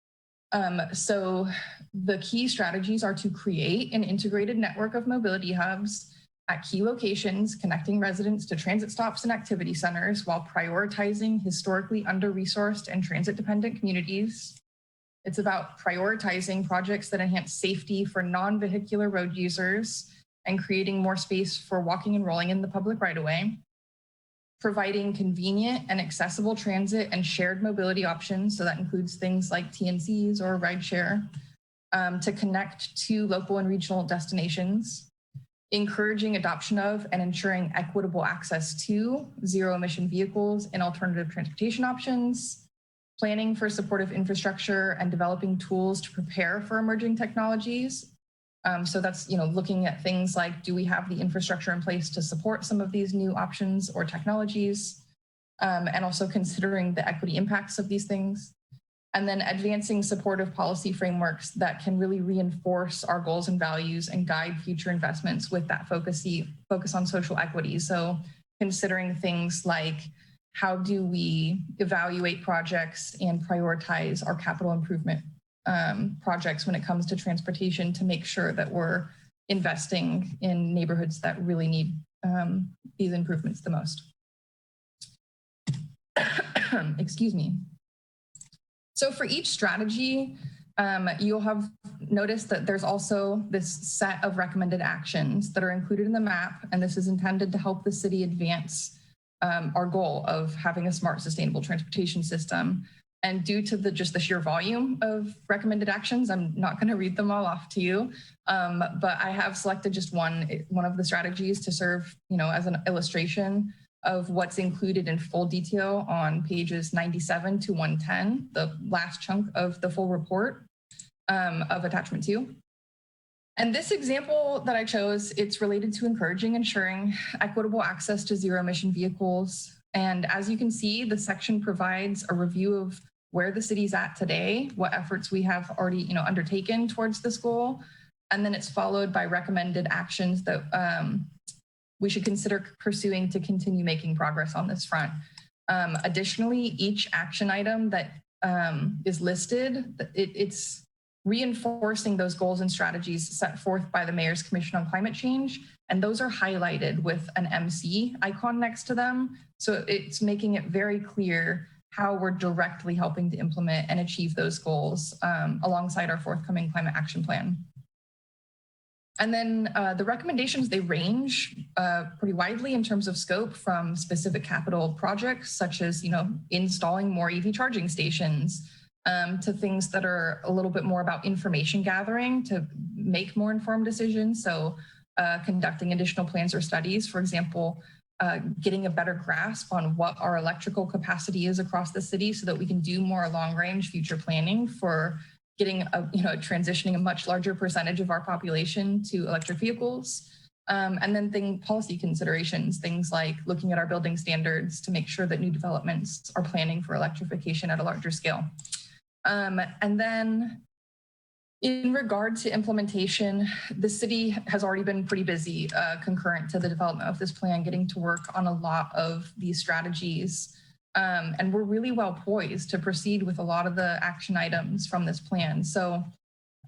So the key strategies are to create an integrated network of mobility hubs at key locations, connecting residents to transit stops and activity centers while prioritizing historically under-resourced and transit-dependent communities. It's about prioritizing projects that enhance safety for non-vehicular road users and creating more space for walking and rolling in the public right-of-way. Providing convenient and accessible transit and shared mobility options, so that includes things like TNCs or rideshare, to connect to local and regional destinations. Encouraging adoption of and ensuring equitable access to zero-emission vehicles and alternative transportation options, planning for supportive infrastructure and developing tools to prepare for emerging technologies. So that's, looking at things like, do we have the infrastructure in place to support some of these new options or technologies? And also considering the equity impacts of these things. And then advancing supportive policy frameworks that can really reinforce our goals and values and guide future investments with that focus on social equity. So considering things like, how do we evaluate projects and prioritize our capital improvement projects when it comes to transportation to make sure that we're investing in neighborhoods that really need these improvements the most. Excuse me. So for each strategy, you'll have noticed that there's also this set of recommended actions that are included in the map, and this is intended to help the city advance our goal of having a smart, sustainable transportation system. And due to just the sheer volume of recommended actions, I'm not going to read them all off to you, but I have selected just one of the strategies to serve, as an illustration of what's included in full detail on pages 97 to 110, the last chunk of the full report of attachment 2. And this example that I chose, it's related to encouraging ensuring equitable access to zero-emission vehicles. And as you can see, the section provides a review of where the city's at today, what efforts we have already undertaken towards this goal. And then it's followed by recommended actions that we should consider pursuing to continue making progress on this front. Additionally, each action item that is listed, it's reinforcing those goals and strategies set forth by the Mayor's Commission on Climate Change. And those are highlighted with an MC icon next to them. So it's making it very clear how we're directly helping to implement and achieve those goals alongside our forthcoming climate action plan. And then the recommendations, they range pretty widely in terms of scope, from specific capital projects, such as, installing more EV charging stations, to things that are a little bit more about information gathering to make more informed decisions. So conducting additional plans or studies, for example, getting a better grasp on what our electrical capacity is across the city so that we can do more long-range future planning for getting transitioning a much larger percentage of our population to electric vehicles. And then policy considerations, things like looking at our building standards to make sure that new developments are planning for electrification at a larger scale. And then in regard to implementation, the city has already been pretty busy concurrent to the development of this plan, getting to work on a lot of these strategies. And we're really well poised to proceed with a lot of the action items from this plan. So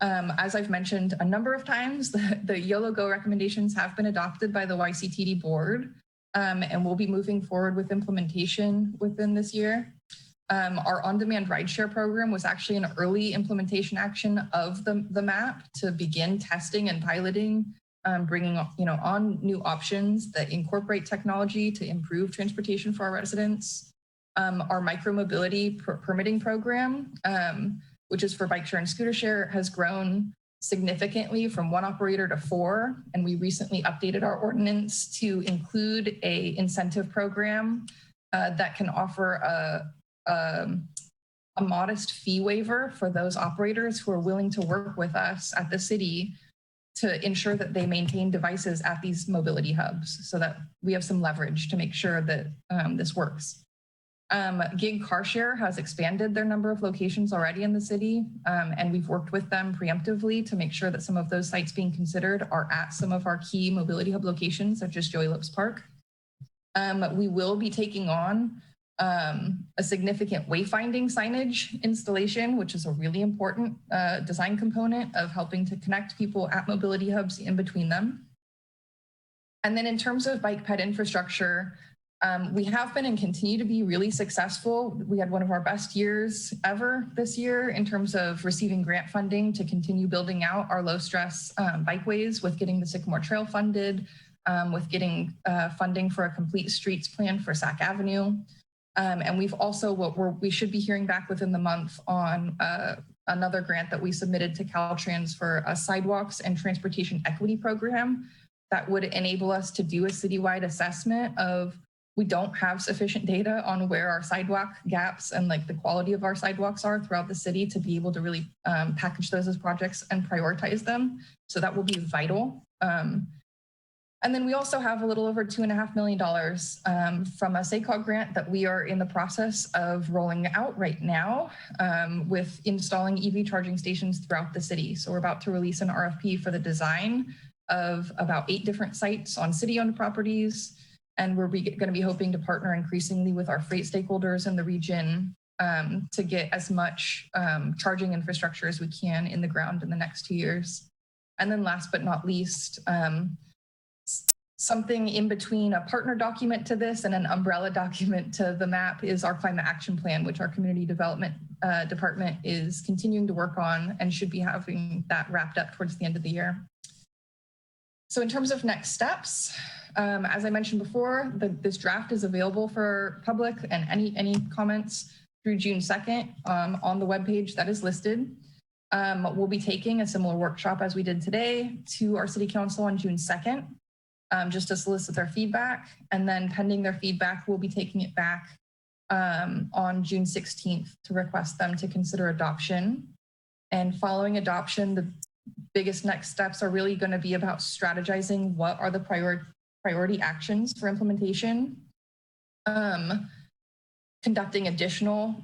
as I've mentioned a number of times, the YOLO Go recommendations have been adopted by the YCTD board, and we'll be moving forward with implementation within this year. Our on-demand rideshare program was actually an early implementation action of the map to begin testing and piloting, bringing on new options that incorporate technology to improve transportation for our residents. Our micromobility permitting program, which is for bike share and scooter share, has grown significantly from 1 operator to 4. And we recently updated our ordinance to include an incentive program that can offer a modest fee waiver for those operators who are willing to work with us at the city to ensure that they maintain devices at these mobility hubs so that we have some leverage to make sure that this works. Gig Car Share has expanded their number of locations already in the city, and we've worked with them preemptively to make sure that some of those sites being considered are at some of our key mobility hub locations, such as Joy Lips Park. We will be taking on a significant wayfinding signage installation, which is a really important design component of helping to connect people at mobility hubs in between them. And then in terms of bike ped infrastructure, we have been and continue to be really successful. We had one of our best years ever this year in terms of receiving grant funding to continue building out our low stress bikeways, with getting the Sycamore Trail funded, with getting funding for a complete streets plan for Sac Avenue. And we've also, we should be hearing back within the month on another grant that we submitted to Caltrans for a sidewalks and transportation equity program that would enable us to do a citywide assessment of, we don't have sufficient data on where our sidewalk gaps and like the quality of our sidewalks are throughout the city to be able to really package those as projects and prioritize them. So that will be vital. And then we also have a little over $2.5 million from a SACOG grant that we are in the process of rolling out right now with installing EV charging stations throughout the city. So we're about to release an RFP for the design of about 8 different sites on city-owned properties. And we're going to be hoping to partner increasingly with our freight stakeholders in the region to get as much charging infrastructure as we can in the ground in the next 2 years. And then last but not least, something in between a partner document to this and an umbrella document to the map is our climate action plan, which our community development department is continuing to work on and should be having that wrapped up towards the end of the year. So in terms of next steps, as I mentioned before, this draft is available for public and any comments through June 2nd on the webpage that is listed. We'll be taking a similar workshop as we did today to our city council on June 2nd, just to solicit their feedback. And then pending their feedback, we'll be taking it back on June 16th to request them to consider adoption. And following adoption, the biggest next steps are really going to be about strategizing what are the priority actions for implementation, conducting additional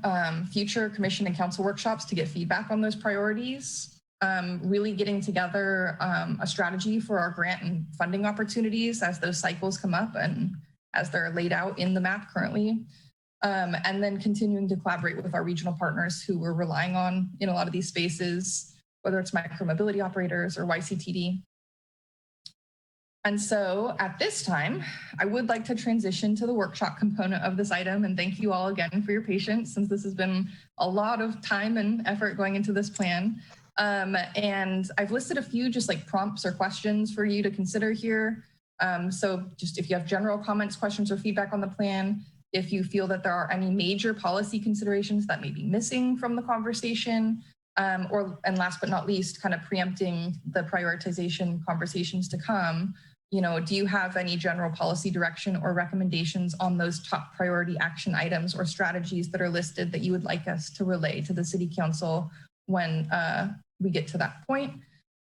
future commission and council workshops to get feedback on those priorities, really getting together a strategy for our grant and funding opportunities as those cycles come up and as they're laid out in the map currently, and then continuing to collaborate with our regional partners who we're relying on in a lot of these spaces, whether it's micromobility operators or YCTD. And so at this time, I would like to transition to the workshop component of this item. And thank you all again for your patience, since this has been a lot of time and effort going into this plan. And I've listed a few just like prompts or questions for you to consider here. So just if you have general comments, questions, or feedback on the plan, if you feel that there are any major policy considerations that may be missing from the conversation, and last but not least, kind of preempting the prioritization conversations to come, do you have any general policy direction or recommendations on those top priority action items or strategies that are listed that you would like us to relay to the City Council when we get to that point?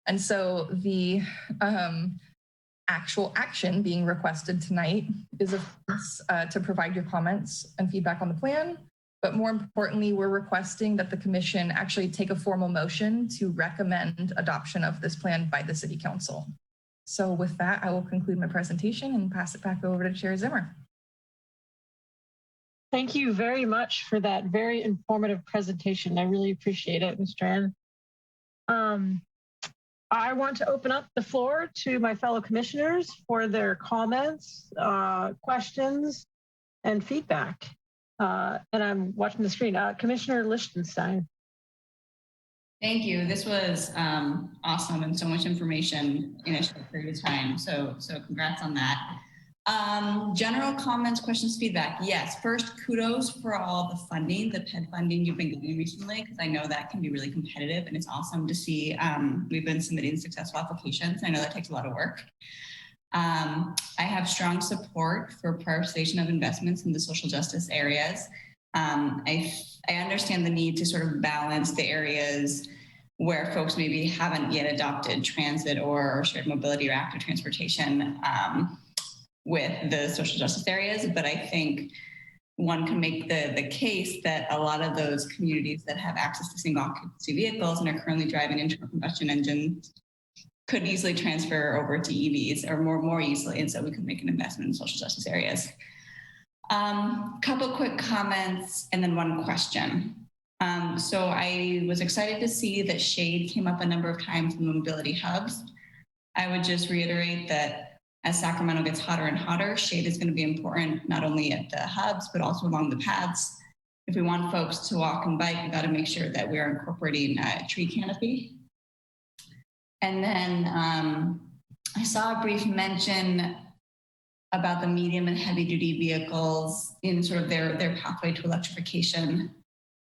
And so the actual action being requested tonight is, of course, to provide your comments and feedback on the plan. But more importantly, we're requesting that the Commission actually take a formal motion to recommend adoption of this plan by the City Council. So with that, I will conclude my presentation and pass it back over to Chair Zimmer. Thank you very much for that very informative presentation. I really appreciate it, Ms. Strand. I want to open up the floor to my fellow commissioners for their comments, questions, and feedback. And I'm watching the screen. Commissioner Lichtenstein. Thank you. This was awesome and so much information in a short period of time. So congrats on that. General comments, questions, feedback. Yes, first, kudos for all the funding, the PED funding you've been getting recently, because I know that can be really competitive and it's awesome to see we've been submitting successful applications. I know that takes a lot of work. I have strong support for prioritization of investments in the social justice areas. I understand the need to sort of balance the areas where folks maybe haven't yet adopted transit or shared mobility or active transportation with the social justice areas. But I think one can make the case that a lot of those communities that have access to single occupancy vehicles and are currently driving internal combustion engines could easily transfer over to EVs or more easily. And so we could make an investment in social justice areas. Couple quick comments and then one question. So I was excited to see that shade came up a number of times in the mobility hubs. I would just reiterate that as Sacramento gets hotter and hotter, shade is going to be important not only at the hubs, but also along the paths. If we want folks to walk and bike, we got to make sure that we are incorporating tree canopy. And then I saw a brief mention about the medium and heavy duty vehicles in sort of their pathway to electrification.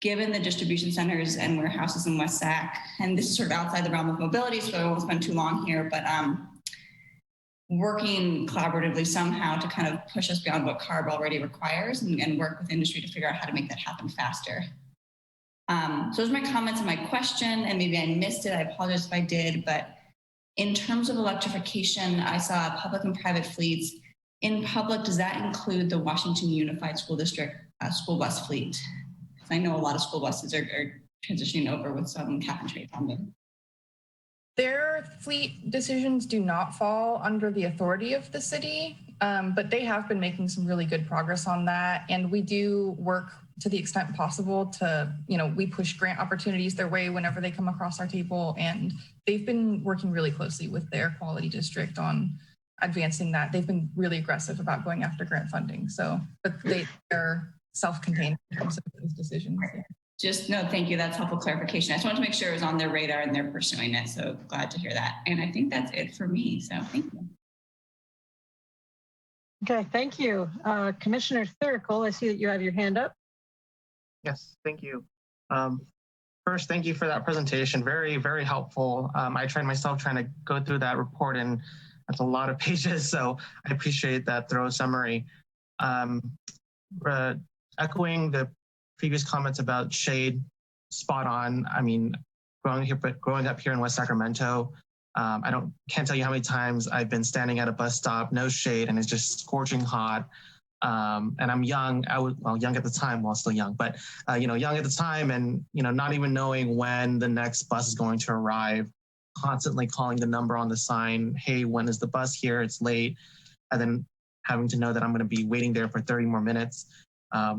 Given the distribution centers and warehouses in West Sac, and this is sort of outside the realm of mobility, so I won't spend too long here, but working collaboratively somehow to kind of push us beyond what CARB already requires and work with industry to figure out how to make that happen faster. So those are my comments and my question, and maybe I missed it. I apologize if I did, but in terms of electrification, I saw public and private fleets. In public, does that include the Washington Unified School District school bus fleet? I know a lot of school buses are transitioning over with some cap and trade funding. Their fleet decisions do not fall under the authority of the city, but they have been making some really good progress on that. And we do work to the extent possible to, we push grant opportunities their way whenever they come across our table. And they've been working really closely with their quality district on advancing that. They've been really aggressive about going after grant funding. So, but they're self-contained in terms of those decisions. Yeah. No, thank you. That's helpful clarification. I just wanted to make sure it was on their radar and they're pursuing it. So glad to hear that. And I think that's it for me. So thank you. Okay, thank you. Commissioner Thuricle, I see that you have your hand up. Yes, thank you. First, thank you for that presentation. Very, very helpful. I tried myself trying to go through that report, and that's a lot of pages. So I appreciate that thorough summary. Echoing the previous comments about shade, spot on. I mean, growing up here in West Sacramento, can't tell you how many times I've been standing at a bus stop, no shade, and it's just scorching hot. And I'm young. Young at the time, well, still young, but young at the time, and not even knowing when the next bus is going to arrive. Constantly calling the number on the sign, hey, when is the bus here? It's late, and then having to know that I'm going to be waiting there for 30 more minutes.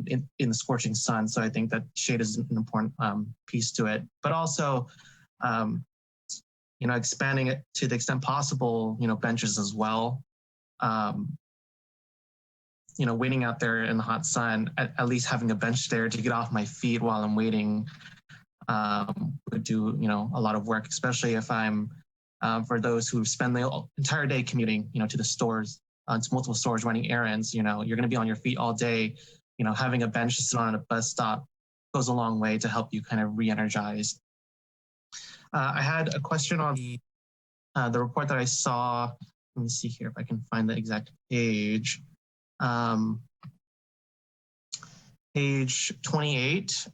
In the scorching sun. So I think that shade is an important piece to it, but also, expanding it to the extent possible, benches as well. Waiting out there in the hot sun, at least having a bench there to get off my feet while I'm waiting would do, a lot of work, especially if I'm, for those who spend the entire day commuting, to the stores, to multiple stores running errands, you're going to be on your feet all day. having a bench to sit on at a bus stop goes a long way to help you kind of re-energize. I had a question on the report that I saw. Let me see here if I can find the exact page. Page 28,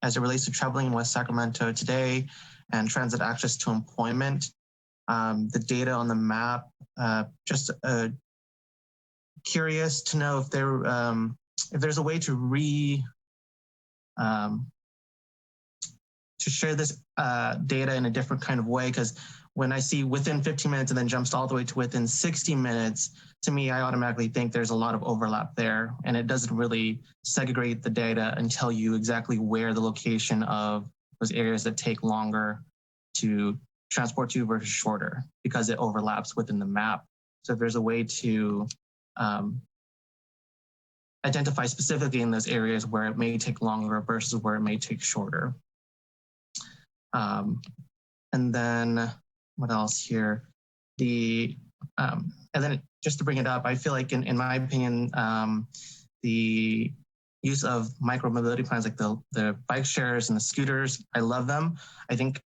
as it relates to traveling in West Sacramento today and transit access to employment. The data on the map, just curious to know if there's a way to share this data in a different kind of way, because when I see within 15 minutes and then jumps all the way to within 60 minutes, to me, I automatically think there's a lot of overlap there, and it doesn't really segregate the data and tell you exactly where the location of those areas that take longer to transport to versus shorter, because it overlaps within the map. So if there's a way to identify specifically in those areas where it may take longer versus where it may take shorter. And then what else here? And then just to bring it up, I feel like in my opinion, the use of micro mobility plans like the bike shares and the scooters, I love them. I think,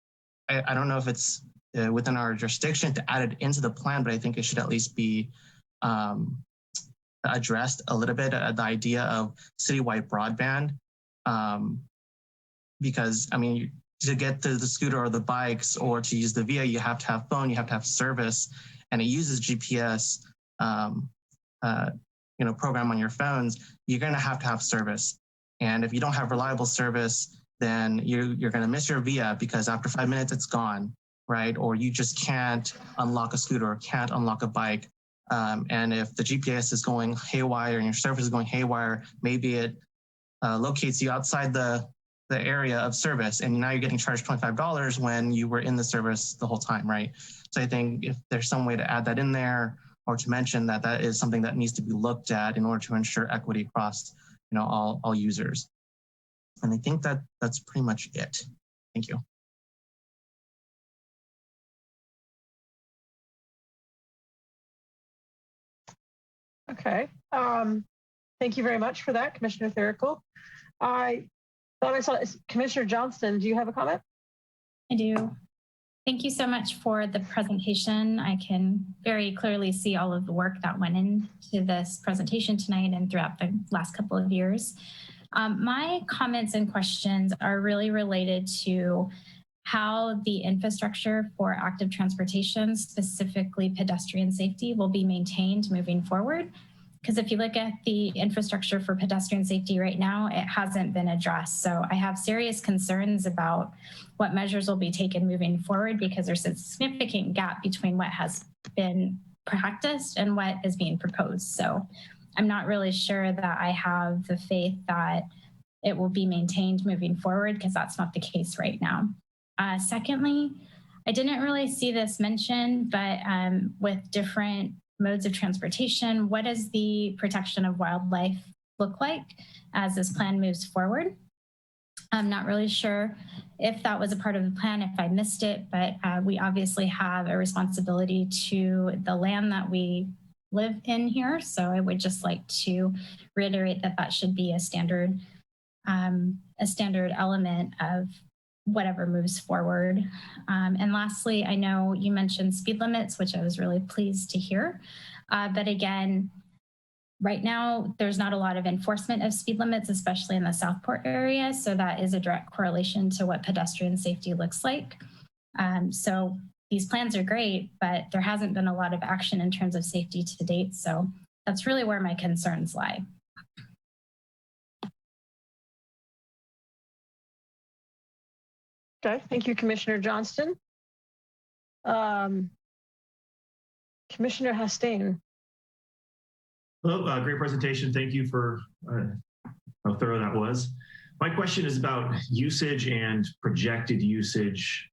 I don't know if it's within our jurisdiction to add it into the plan, but I think it should at least be addressed a little bit, the idea of citywide broadband. Because, I mean, to get to the scooter or the bikes or to use the VIA, you have to have phone, you have to have service, and it uses GPS, program on your phones. You're going to have service. And if you don't have reliable service, then you're going to miss your VIA because after 5 minutes, it's gone, right? Or you just can't unlock a scooter or can't unlock a bike. And if the GPS is going haywire and your service is going haywire, maybe it locates you outside the area of service, and now you're getting charged $25 when you were in the service the whole time, right? So I think if there's some way to add that in there or to mention that that is something that needs to be looked at in order to ensure equity across, all users. And I think that's pretty much it. Thank you. Okay. Thank you very much for that, Commissioner Therical. I thought I saw Commissioner Johnston. Do you have a comment? I do. Thank you so much for the presentation. I can very clearly see all of the work that went into this presentation tonight and throughout the last couple of years. My comments and questions are really related to how the infrastructure for active transportation, specifically pedestrian safety, will be maintained moving forward. Because if you look at the infrastructure for pedestrian safety right now, it hasn't been addressed. So I have serious concerns about what measures will be taken moving forward, because there's a significant gap between what has been practiced and what is being proposed. So I'm not really sure that I have the faith that it will be maintained moving forward, because that's not the case right now. Secondly, I didn't really see this mentioned, but with different modes of transportation, what does the protection of wildlife look like as this plan moves forward? I'm not really sure if that was a part of the plan, if I missed it, but we obviously have a responsibility to the land that we live in here. So I would just like to reiterate that that should be a standard element of whatever moves forward. And lastly, I know you mentioned speed limits, which I was really pleased to hear. But again, right now, there's not a lot of enforcement of speed limits, especially in the Southport area. So that is a direct correlation to what pedestrian safety looks like. So these plans are great, but there hasn't been a lot of action in terms of safety to date. So that's really where my concerns lie. Okay, thank you, Commissioner Johnston. Commissioner Hastain. Hello, great presentation. Thank you for how thorough that was. My question is about usage and projected usage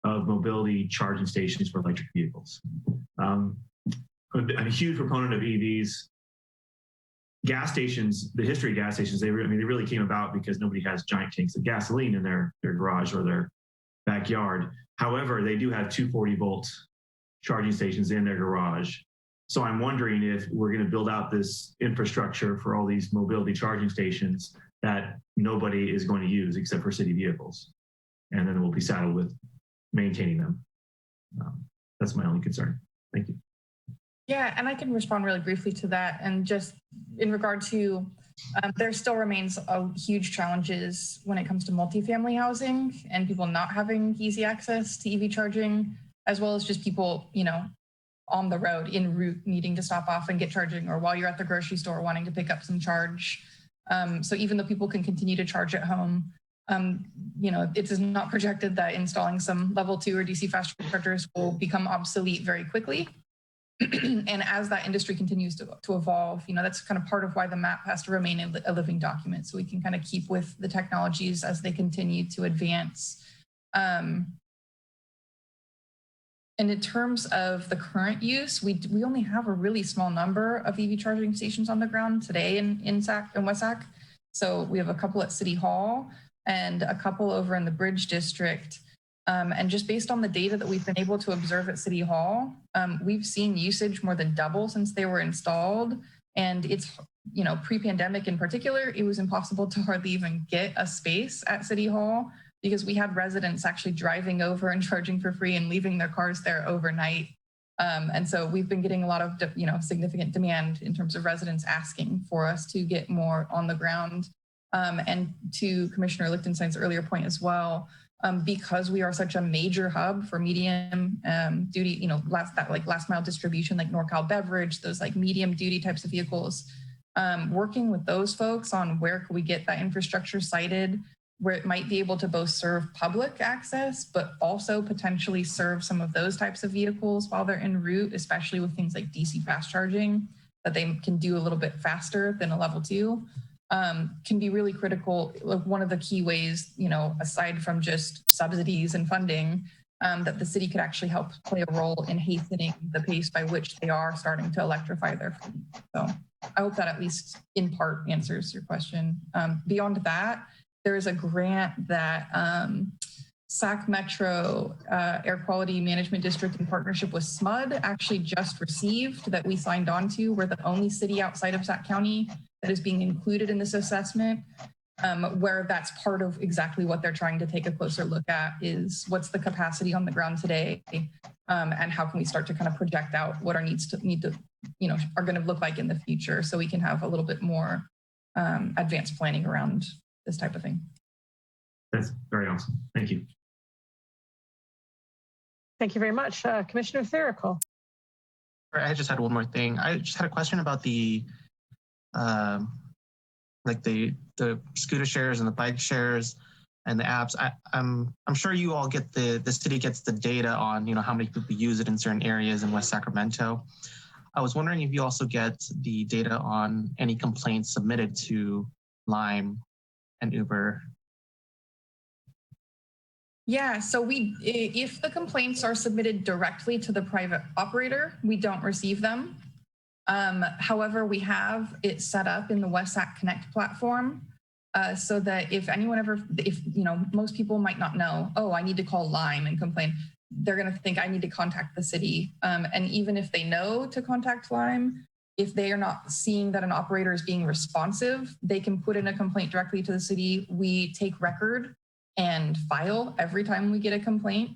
of mobility charging stations for electric vehicles. I'm a huge proponent of EVs. Gas stations, the history of gas stations, they really came about because nobody has giant tanks of gasoline in their garage or their backyard. However, they do have 240-volt charging stations in their garage. So I'm wondering if we're going to build out this infrastructure for all these mobility charging stations that nobody is going to use except for city vehicles. And then we'll be saddled with maintaining them. That's my only concern. Thank you. Yeah, and I can respond really briefly to that. And just in regard to, there still remains huge challenges when it comes to multifamily housing and people not having easy access to EV charging, as well as just people, on the road en route needing to stop off and get charging, or while you're at the grocery store wanting to pick up some charge. So even though people can continue to charge at home, it is not projected that installing some level 2 or DC fast chargers will become obsolete very quickly. And as that industry continues to evolve, that's kind of part of why the map has to remain a living document, so we can kind of keep with the technologies as they continue to advance. And in terms of the current use, we only have a really small number of EV charging stations on the ground today in West Sac. So we have a couple at City Hall and a couple over in the Bridge District. And just based on the data that we've been able to observe at City Hall, we've seen usage more than double since they were installed. And it's, pre-pandemic in particular, it was impossible to hardly even get a space at City Hall because we had residents actually driving over and charging for free and leaving their cars there overnight. And so we've been getting a lot of, significant demand in terms of residents asking for us to get more on the ground. And to Commissioner Lichtenstein's earlier point as well, because we are such a major hub for medium duty, last mile distribution, like NorCal Beverage, those like medium duty types of vehicles, working with those folks on where can we get that infrastructure sited, where it might be able to both serve public access, but also potentially serve some of those types of vehicles while they're en route, especially with things like DC fast charging that they can do a little bit faster than a level 2. Can be really critical. Like one of the key ways, aside from just subsidies and funding, that the city could actually help play a role in hastening the pace by which they are starting to electrify their fleet. So I hope that at least in part answers your question. Beyond that, there is a grant that Sac Metro Air Quality Management District in partnership with SMUD actually just received that we signed on to. We're the only city outside of Sac County that is being included in this assessment, where that's part of exactly what they're trying to take a closer look at is what's the capacity on the ground today, and how can we start to kind of project out what our needs are going to look like in the future, so we can have a little bit more advanced planning around this type of thing. That's very awesome. Thank you. Thank you very much. Commissioner Therical. I just had one more thing. I just had a question about the scooter shares and the bike shares and the apps. I'm sure you all get the city gets the data on how many people use it in certain areas in West Sacramento. I was wondering if you also get the data on any complaints submitted to Lime and Uber. Yeah, so if the complaints are submitted directly to the private operator, we don't receive them. However, we have it set up in the WestSac Connect platform so that if most people might not know, oh, I need to call Lime and complain. They're going to think I need to contact the city. And even if they know to contact Lime, if they are not seeing that an operator is being responsive, they can put in a complaint directly to the city. We take record and file every time we get a complaint,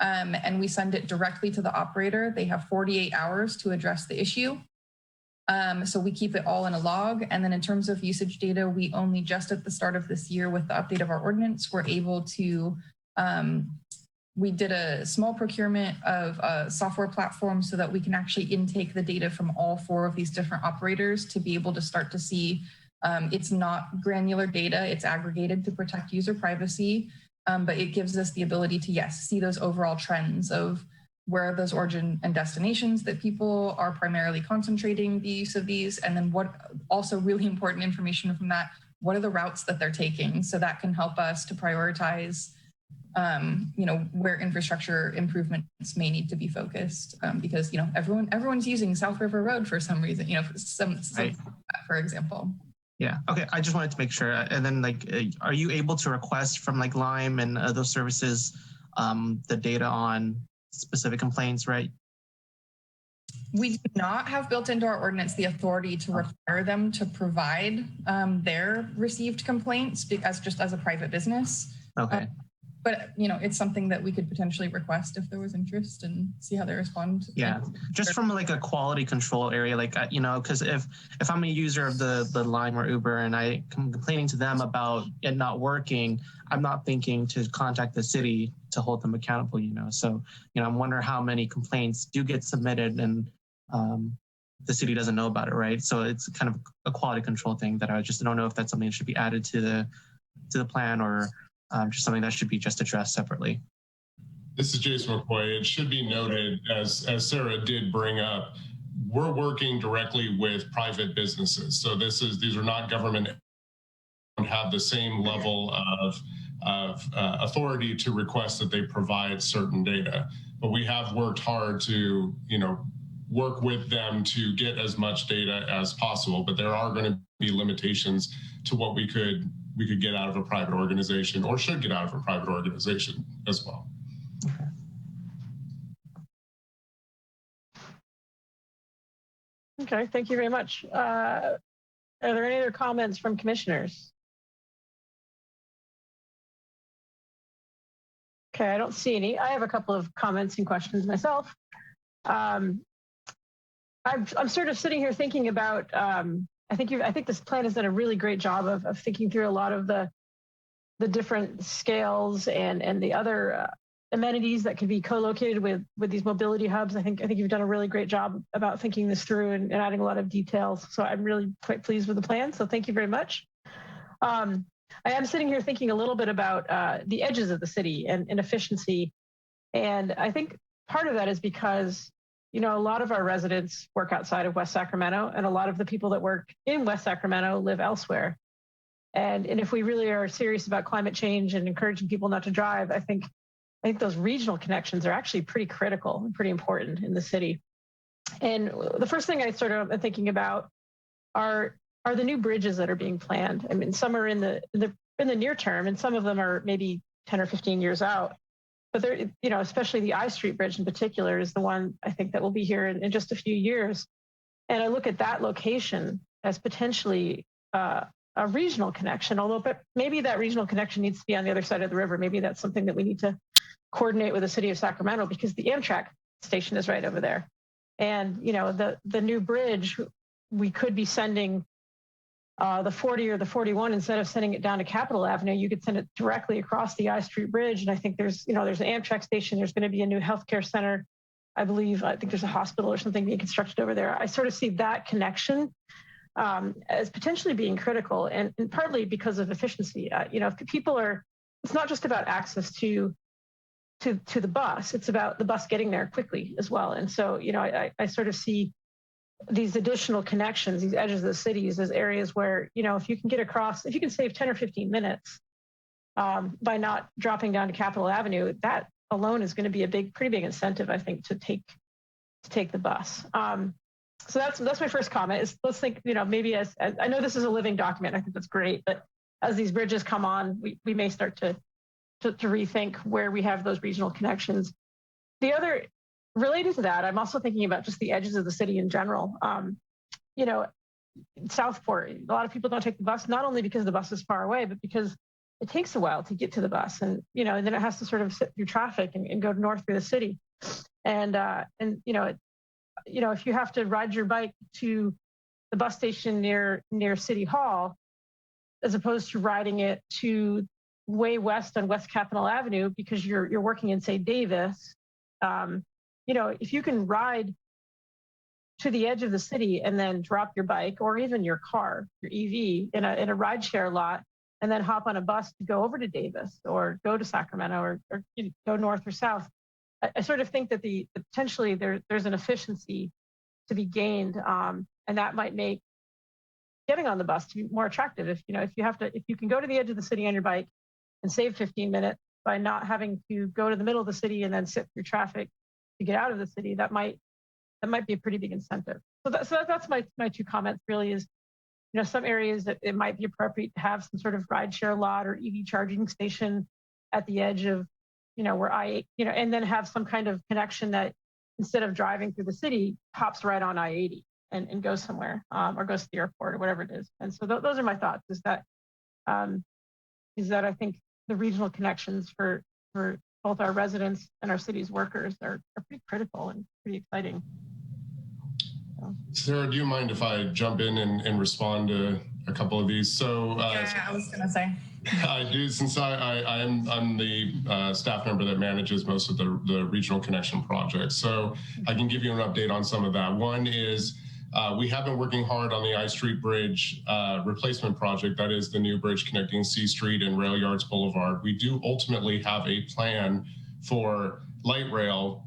and we send it directly to the operator. They have 48 hours to address the issue. So we keep it all in a log. And then in terms of usage data, we only just at the start of this year with the update of our ordinance, we're able to, we did a small procurement of a software platform so that we can actually intake the data from all 4 of these different operators to be able to start to see it's not granular data, it's aggregated to protect user privacy, but it gives us the ability to, yes, see those overall trends of where are those origin and destinations that people are primarily concentrating the use of these, and then what, also really important information from that, what are the routes that they're taking? So that can help us to prioritize where infrastructure improvements may need to be focused, because everyone's using South River Road for some reason, right. For example. Yeah. Okay. I just wanted to make sure. And then, are you able to request from Lime and those services the data on specific complaints, right? We do not have built into our ordinance the authority to require them to provide their received complaints as a private business. Okay. But it's something that we could potentially request if there was interest and see how they respond. Yeah, just from like a quality control area, like because if I'm a user of the Lime or Uber and I'm complaining to them about it not working, I'm not thinking to contact the city to hold them accountable. So I'm wondering how many complaints do get submitted and the city doesn't know about it, right? So it's kind of a quality control thing that I just don't know if that's something that should be added to the plan or just something that should be just addressed separately. This is Jason McCoy. It should be noted, as Sarah did bring up, we're working directly with private businesses. So these are not government, don't have the same level of authority to request that they provide certain data. But we have worked hard to, work with them to get as much data as possible. But there are going to be limitations to what we could get out of a private organization or should get out of a private organization as well. Okay, thank you very much. Are there any other comments from commissioners? Okay, I don't see any. I have a couple of comments and questions myself. I'm sort of sitting here thinking about I think this plan has done a really great job of thinking through a lot of the different scales and the other amenities that could be co-located with these mobility hubs. I think you've done a really great job about thinking this through and adding a lot of details. So I'm really quite pleased with the plan. So thank you very much. I am sitting here thinking a little bit about the edges of the city and efficiency. And I think part of that is because a lot of our residents work outside of West Sacramento, and a lot of the people that work in West Sacramento live elsewhere. And if we really are serious about climate change and encouraging people not to drive, I think those regional connections are actually pretty critical and pretty important in the city. And the first thing I sort of am thinking about are the new bridges that are being planned. I mean, some are in the near term, and some of them are maybe 10 or 15 years out. But they're, especially the I Street Bridge in particular is the one I think that will be here in just a few years. And I look at that location as potentially a regional connection, but maybe that regional connection needs to be on the other side of the river. Maybe that's something that we need to coordinate with the city of Sacramento, because the Amtrak station is right over there. And, the new bridge, we could be sending the 40 or the 41, instead of sending it down to Capitol Avenue, you could send it directly across the I Street Bridge. And I think there's an Amtrak station. There's going to be a new healthcare center. I think there's a hospital or something being constructed over there. I sort of see that connection as potentially being critical, and partly because of efficiency. If people it's not just about access to the bus. It's about the bus getting there quickly as well. And so, I sort of see these additional connections, these edges of the cities, as areas where, if you can get across, if you can save 10 or 15 minutes by not dropping down to Capitol Avenue, that alone is going to be a pretty big incentive, I think, to take the bus. So that's my first comment is, let's think, maybe as I know this is a living document, I think that's great, but as these bridges come on, we may start to rethink where we have those regional connections. The other, related to that, I'm also thinking about just the edges of the city in general. Southport, a lot of people don't take the bus, not only because the bus is far away, but because it takes a while to get to the bus, and and then it has to sort of sit through traffic and go north through the city. And if you have to ride your bike to the bus station near City Hall, as opposed to riding it to way west on West Capitol Avenue because you're working in, say, Davis, if you can ride to the edge of the city and then drop your bike or even your car, your EV, in a rideshare lot, and then hop on a bus to go over to Davis or go to Sacramento or go north or south, I sort of think that potentially there's an efficiency to be gained, and that might make getting on the bus to be more attractive. If you can go to the edge of the city on your bike and save 15 minutes by not having to go to the middle of the city and then sit through traffic to get out of the city, that might be a pretty big incentive. So that's my two comments really is, some areas that it might be appropriate to have some sort of rideshare lot or EV charging station at the edge of, where and then have some kind of connection that instead of driving through the city, hops right on I-80 and goes somewhere, or goes to the airport or whatever it is. And so those are my thoughts, is that I think the regional connections for both our residents and our city's workers are pretty critical and pretty exciting. Sarah, do you mind if I jump in and respond to a couple of these? So yeah, I was gonna say. I do, since I'm the staff member that manages most of the regional connection projects. So I can give you an update on some of that. One is we have been working hard on the I Street Bridge replacement project. That is the new bridge connecting C Street and Rail Yards Boulevard. We do ultimately have a plan for light rail,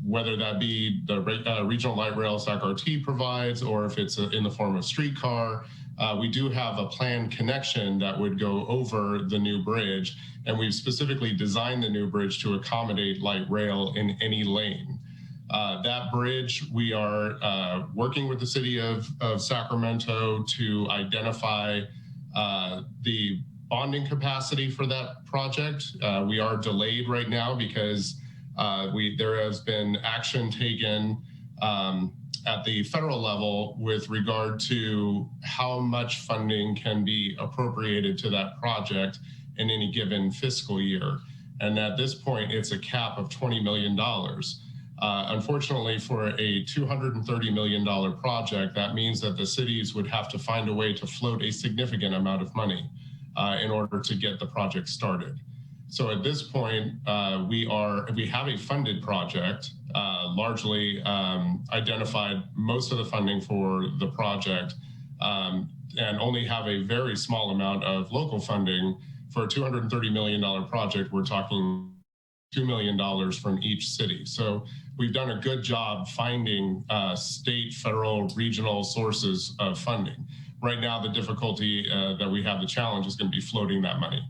whether that be the regional light rail SAC-RT provides, or if it's in the form of streetcar. We do have a planned connection that would go over the new bridge, and we've specifically designed the new bridge to accommodate light rail in any lane. That bridge, we are working with the city of Sacramento to identify the bonding capacity for that project. We are delayed right now because there has been action taken at the federal level with regard to how much funding can be appropriated to that project in any given fiscal year. And at this point, it's a cap of $20 million. Unfortunately, for a $230 million project, that means that the cities would have to find a way to float a significant amount of money in order to get the project started. So at this point, we have a funded project, largely identified most of the funding for the project, and only have a very small amount of local funding. For a $230 million project, we're talking $2 million from each city. So we've done a good job finding state, federal, regional sources of funding. Right now, the difficulty that we have, the challenge, is going to be floating that money.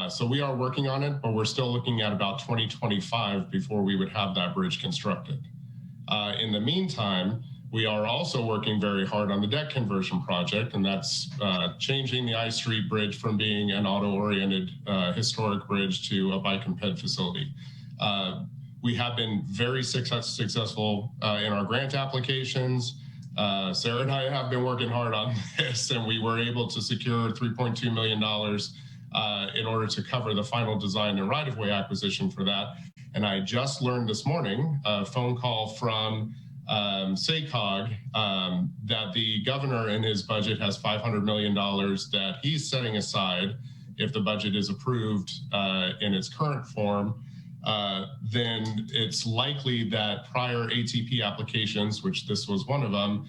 So we are working on it, but we're still looking at about 2025 before we would have that bridge constructed. In the meantime, we are also working very hard on the deck conversion project, and that's changing the I Street Bridge from being an auto-oriented historic bridge to a bike and ped facility. We have been very successful in our grant applications. Sarah and I have been working hard on this, and we were able to secure $3.2 million in order to cover the final design and right-of-way acquisition for that. And I just learned this morning, a phone call from SACOG, that the governor in his budget has $500 million that he's setting aside. If the budget is approved in its current form, then it's likely that prior ATP applications, which this was one of them,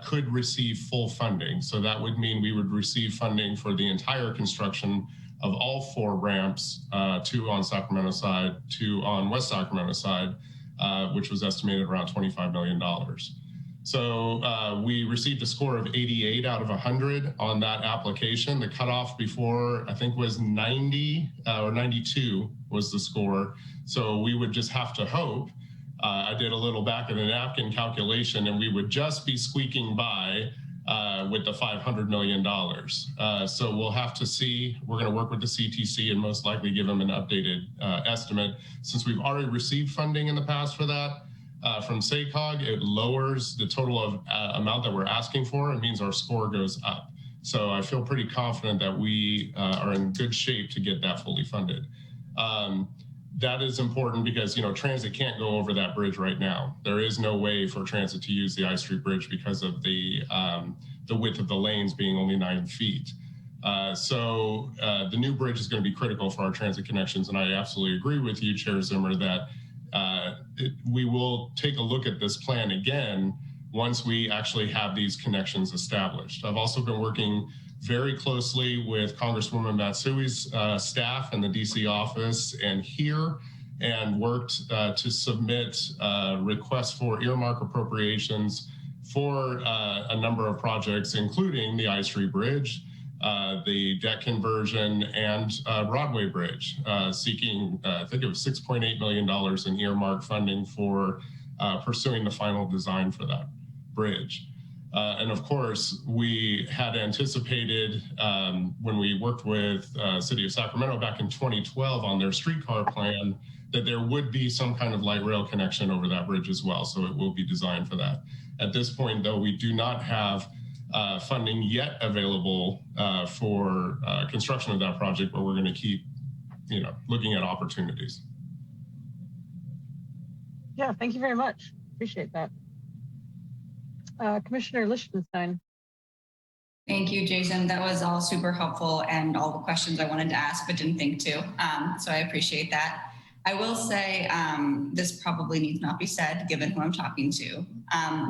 could receive full funding. So that would mean we would receive funding for the entire construction of all 4 ramps, 2 on Sacramento side, 2 on West Sacramento side, which was estimated around $25 million. So we received a score of 88 out of 100 on that application. The cutoff before, I think, was 90 or 92 was the score. So we would just have to hope. I did a little back of the napkin calculation, and we would just be squeaking by with the $500 million. So we'll have to see. We're going to work with the CTC and most likely give them an updated estimate. Since we've already received funding in the past for that from SACOG, it lowers the total of amount that we're asking for. It means our score goes up. So I feel pretty confident that we are in good shape to get that fully funded. That is important because, you know, transit can't go over that bridge right now. There is no way for transit to use the I Street Bridge because of the width of the lanes being only 9 feet. So the new bridge is going to be critical for our transit connections. And I absolutely agree with you, Chair Zimmer, that we will take a look at this plan again once we actually have these connections established. I've also been working very closely with Congresswoman Matsui's staff in the DC office and here, and worked to submit requests for earmark appropriations for a number of projects, including the I Street Bridge, the deck conversion, and Broadway Bridge, seeking, I think it was $6.8 million in earmark funding for pursuing the final design for that bridge. And of course, we had anticipated when we worked with City of Sacramento back in 2012 on their streetcar plan that there would be some kind of light rail connection over that bridge as well. So it will be designed for that. At this point, though, we do not have funding yet available for construction of that project, but we're going to keep, looking at opportunities. Yeah, thank you very much. Appreciate that. Commissioner Lichtenstein. Thank you, Jason. That was all super helpful and all the questions I wanted to ask but didn't think to. So I appreciate that. I will say this probably needs not be said given who I'm talking to,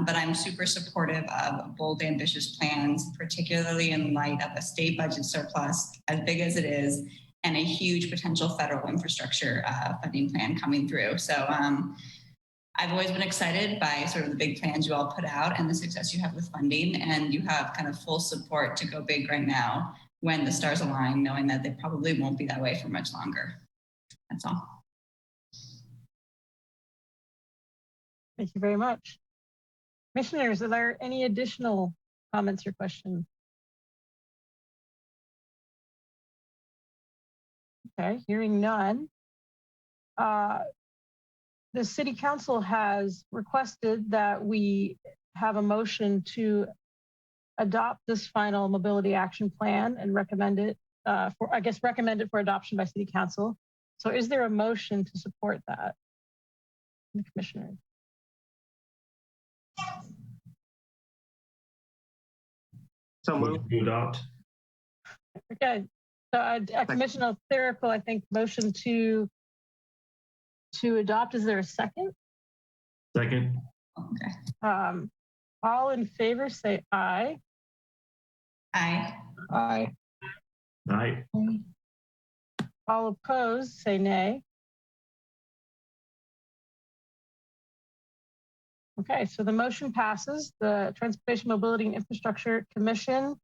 but I'm super supportive of bold, ambitious plans, particularly in light of a state budget surplus as big as it is and a huge potential federal infrastructure funding plan coming through. So I've always been excited by sort of the big plans you all put out and the success you have with funding, and you have kind of full support to go big right now when the stars align, knowing that they probably won't be that way for much longer. That's all. Thank you very much. Commissioners, are there any additional comments or questions? Okay, hearing none. The City Council has requested that we have a motion to adopt this final mobility action plan and recommend it recommend it for adoption by City Council. So is there a motion to support that? The Commissioner. So Move to adopt. Okay, so Commissioner Therical, I think motion to adopt. Is there a second? Second. Okay. All in favor say aye. Aye. Aye. Aye. All opposed say nay. Okay, so the motion passes. The Transportation, Mobility, and Infrastructure Commission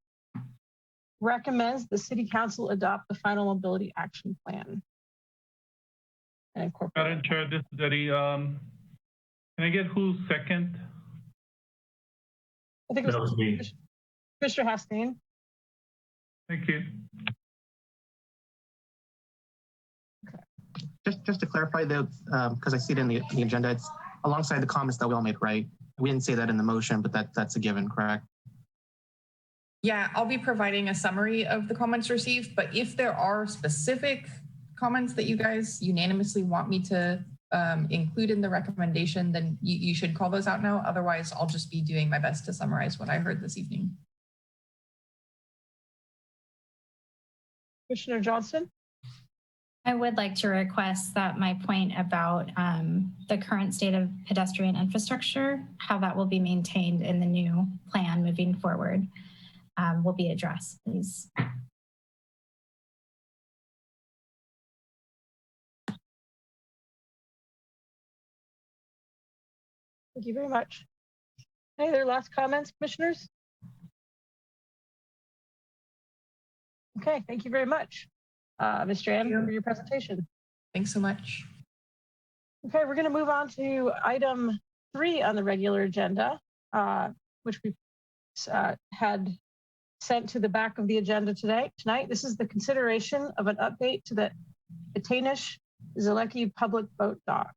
recommends the City Council adopt the final mobility action plan. And incorporate. Madam Chair, this is Eddie. Can I get who's second? I think it That was me. Commissioner Hastine. Thank you. Just to clarify, though, because I see it in the agenda, it's alongside the comments that we all made, right? We didn't say that in the motion, but that's a given, correct? Yeah, I'll be providing a summary of the comments received, but if there are specific comments that you guys unanimously want me to include in the recommendation, then you should call those out now. Otherwise, I'll just be doing my best to summarize what I heard this evening. Commissioner Johnston. I would like to request that my point about the current state of pedestrian infrastructure, how that will be maintained in the new plan moving forward, will be addressed, please. Thank you very much. Any other last comments, commissioners? Okay, thank you very much, Ms. Strand, for your presentation. Thanks so much. Okay, we're going to move on to item 3 on the regular agenda, which we had sent to the back of the agenda tonight. This is the consideration of an update to the Itanish-Zaleki public boat dock.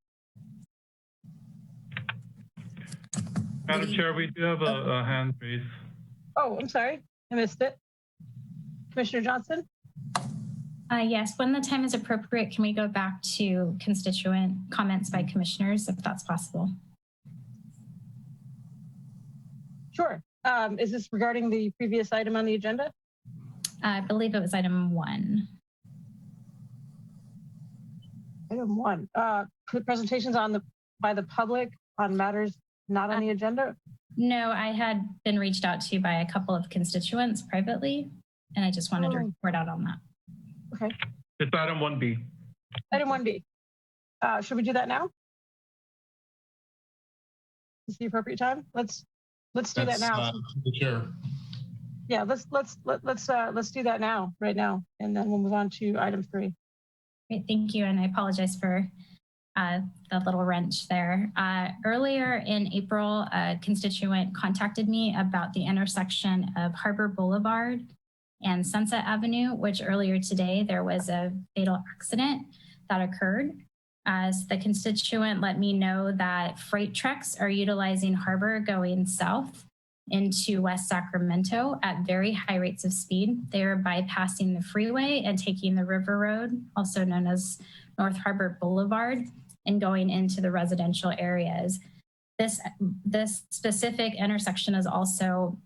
Madam Chair, we do have a hand raised. Oh, I'm sorry, I missed it. Commissioner Johnson? Yes, when the time is appropriate, can we go back to constituent comments by commissioners, if that's possible? Sure. Is this regarding the previous item on the agenda? I believe it was item 1. Item 1. Presentations by the public on matters not on the agenda? No, I had been reached out to by a couple of constituents privately, and I just wanted to report out on that. Okay. It's item 1B. Item 1B. Should we do that now? Is the appropriate time? Let's do that now. The chair. Yeah, let's do that now, right now, and then we'll move on to item 3. Great, thank you, and I apologize for the little wrench there. Earlier in April, a constituent contacted me about the intersection of Harbor Boulevard and Sunset Avenue, which earlier today there was a fatal accident that occurred. As the constituent let me know that freight trucks are utilizing Harbor going south into West Sacramento at very high rates of speed. They are bypassing the freeway and taking the River Road, also known as North Harbor Boulevard, and going into the residential areas. This specific intersection is also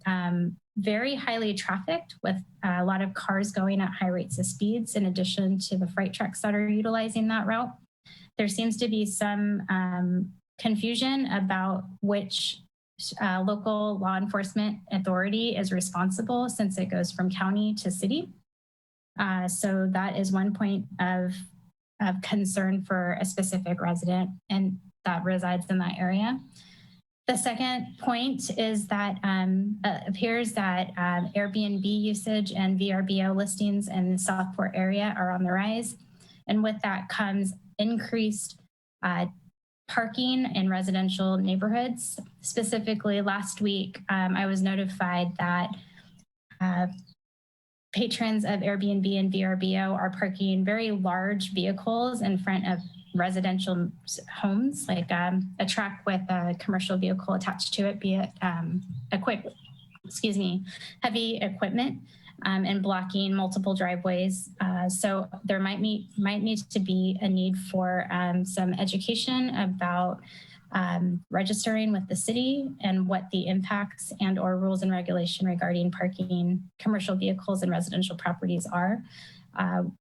very highly trafficked with a lot of cars going at high rates of speeds in addition to the freight trucks that are utilizing that route. There seems to be some confusion about which local law enforcement authority is responsible since it goes from county to city. So that is one point of concern for a specific resident and that resides in that area. The second point is that it appears that Airbnb usage and VRBO listings in the Southport area are on the rise. And with that comes increased parking in residential neighborhoods. Specifically last week, I was notified that patrons of Airbnb and VRBO are parking very large vehicles in front of residential homes, like a truck with a commercial vehicle attached to it, be it heavy equipment, and blocking multiple driveways. So there might need to be a need for some education about registering with the city and what the impacts and or rules and regulation regarding parking commercial vehicles and residential properties are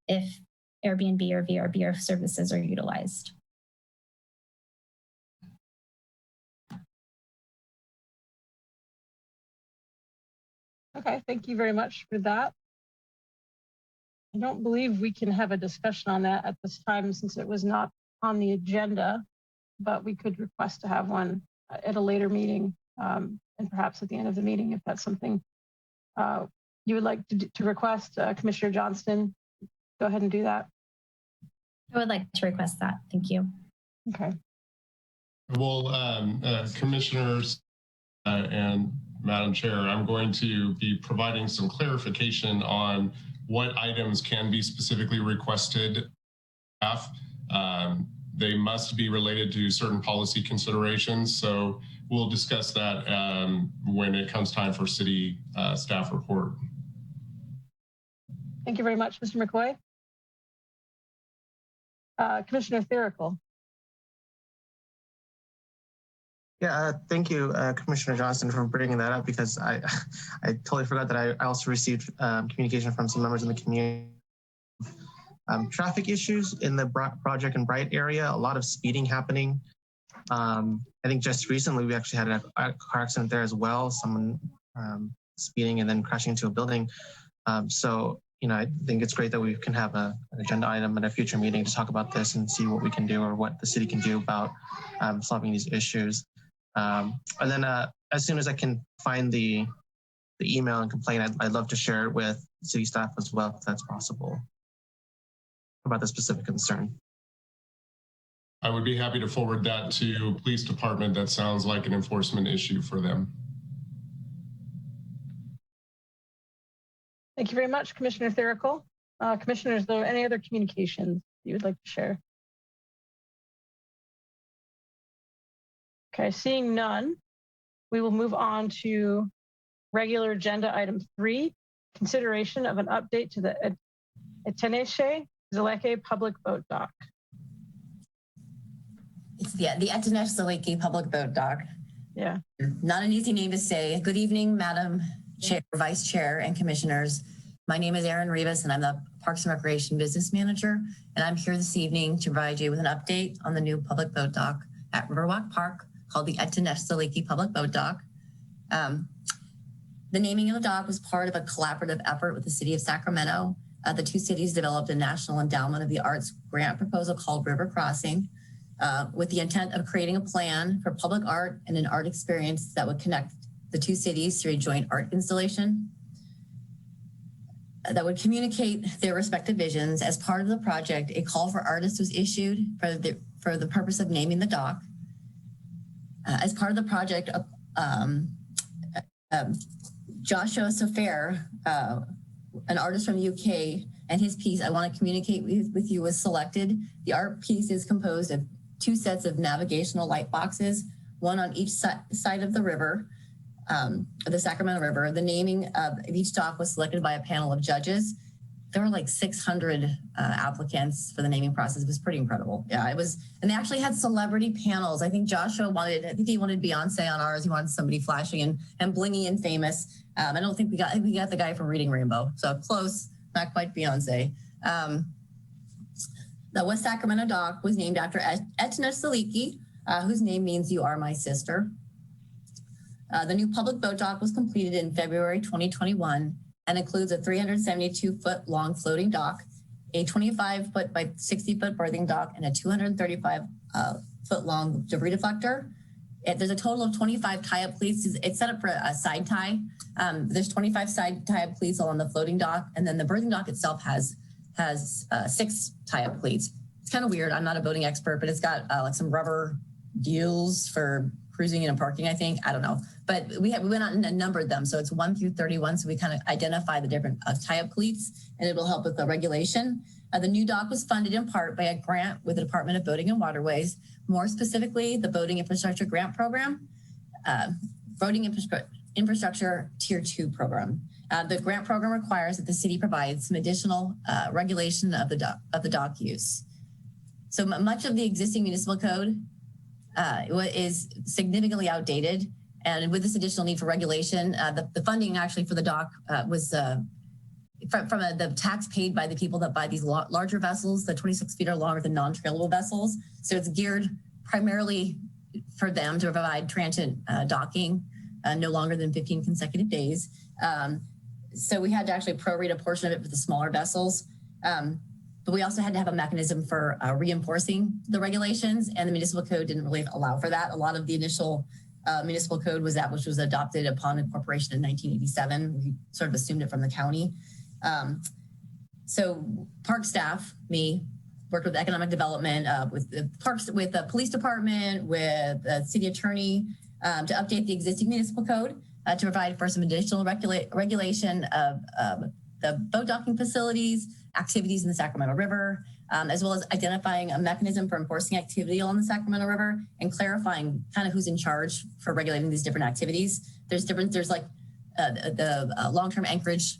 if Airbnb or VRBO services are utilized. Okay, thank you very much for that. I don't believe we can have a discussion on that at this time since it was not on the agenda, but we could request to have one at a later meeting and perhaps at the end of the meeting if that's something you would like to request. Commissioner Johnston, go ahead and do that. I would like to request that. Thank you. Okay. Well, commissioners and Madam Chair, I'm going to be providing some clarification on what items can be specifically requested. They must be related to certain policy considerations. So we'll discuss that when it comes time for city staff report. Thank you very much, Mr. McCoy. Commissioner Therical. Yeah, thank you, Commissioner Johnston, for bringing that up because I totally forgot that I also received communication from some members in the community. Traffic issues in the Project and Bright area, a lot of speeding happening. I think just recently we actually had a car accident there as well, someone speeding and then crashing into a building. So, you know, I think it's great that we can have an agenda item at a future meeting to talk about this and see what we can do or what the city can do about solving these issues. And then as soon as I can find the email and complaint, I'd love to share it with city staff as well, if that's possible, about the specific concern. I would be happy to forward that to police department. That sounds like an enforcement issue for them. Thank you very much, Commissioner Therical. Commissioners, though, any other communications you would like to share? Okay, seeing none, we will move on to regular agenda item 3, consideration of an update to the Etineshe-Zaleke public vote doc. It's the Etineshe-Zaleke public vote doc. Yeah. Not an easy name to say. Good evening, Madam Chair, Vice Chair, and Commissioners. My name is Erin Rivas, and I'm the Parks and Recreation Business Manager, and I'm here this evening to provide you with an update on the new public vote doc at Riverwalk Park called the Etineshe-Zaleke public vote doc. The naming of the doc was part of a collaborative effort with the City of Sacramento. The two cities developed a National Endowment of the Arts grant proposal called River Crossing, with the intent of creating a plan for public art and an art experience that would connect the two cities through a joint art installation that would communicate their respective visions. As part of the project, a call for artists was issued for the purpose of naming the doc. As part of the project, Joshua Sofair, an artist from the UK, and his piece, I want to communicate with you, was selected. The art piece is composed of 2 sets of navigational light boxes, one on each side of the river, the Sacramento River. The naming of each dock was selected by a panel of judges. There were like 600 applicants for the naming process. It was pretty incredible. Yeah, it was, and they actually had celebrity panels. I think Joshua wanted, I think he wanted Beyonce on ours. He wanted somebody flashing and blingy and famous. I don't think we got the guy from Reading Rainbow. So close, not quite Beyonce. The West Sacramento dock was named after Etna Saliki, whose name means "you are my sister." The new public boat dock was completed in February 2021 and includes a 372-foot long floating dock, a 25-foot by 60-foot berthing dock, and a 235-foot long debris deflector. There's a total of 25 tie-up cleats. It's set up for a side tie. There's 25 side tie-up cleats along the floating dock, and then the berthing dock itself has 6 tie-up cleats. It's kind of weird. I'm not a boating expert, but it's got like some rubber deals for cruising and parking, I think. I don't know. But we went out and numbered them. So it's 1 through 31. So we kind of identify the different tie-up cleats, and it will help with the regulation. The new dock was funded in part by a grant with the Department of Boating and Waterways, more specifically the Boating Infrastructure Grant Program, Boating Infrastructure Tier 2 program. The grant program requires that the city provides some additional regulation of the dock use. So much of the existing municipal code is significantly outdated. And with this additional need for regulation, the funding actually for the dock was from the tax paid by the people that buy these larger vessels, the 26 feet or longer than non-trailable vessels. So it's geared primarily for them to provide transient docking no longer than 15 consecutive days. So we had to actually prorate a portion of it with the smaller vessels. But we also had to have a mechanism for reinforcing the regulations, and the municipal code didn't really allow for that. A lot of the initial municipal code was that which was adopted upon incorporation in 1987. We sort of assumed it from the county. So park staff, me, worked with economic development, with the parks, with the police department, with the city attorney to update the existing municipal code to provide for some additional regulation of the boat docking facilities, activities in the Sacramento River, as well as identifying a mechanism for enforcing activity along the Sacramento River and clarifying kind of who's in charge for regulating these different activities. There's like the long-term anchorage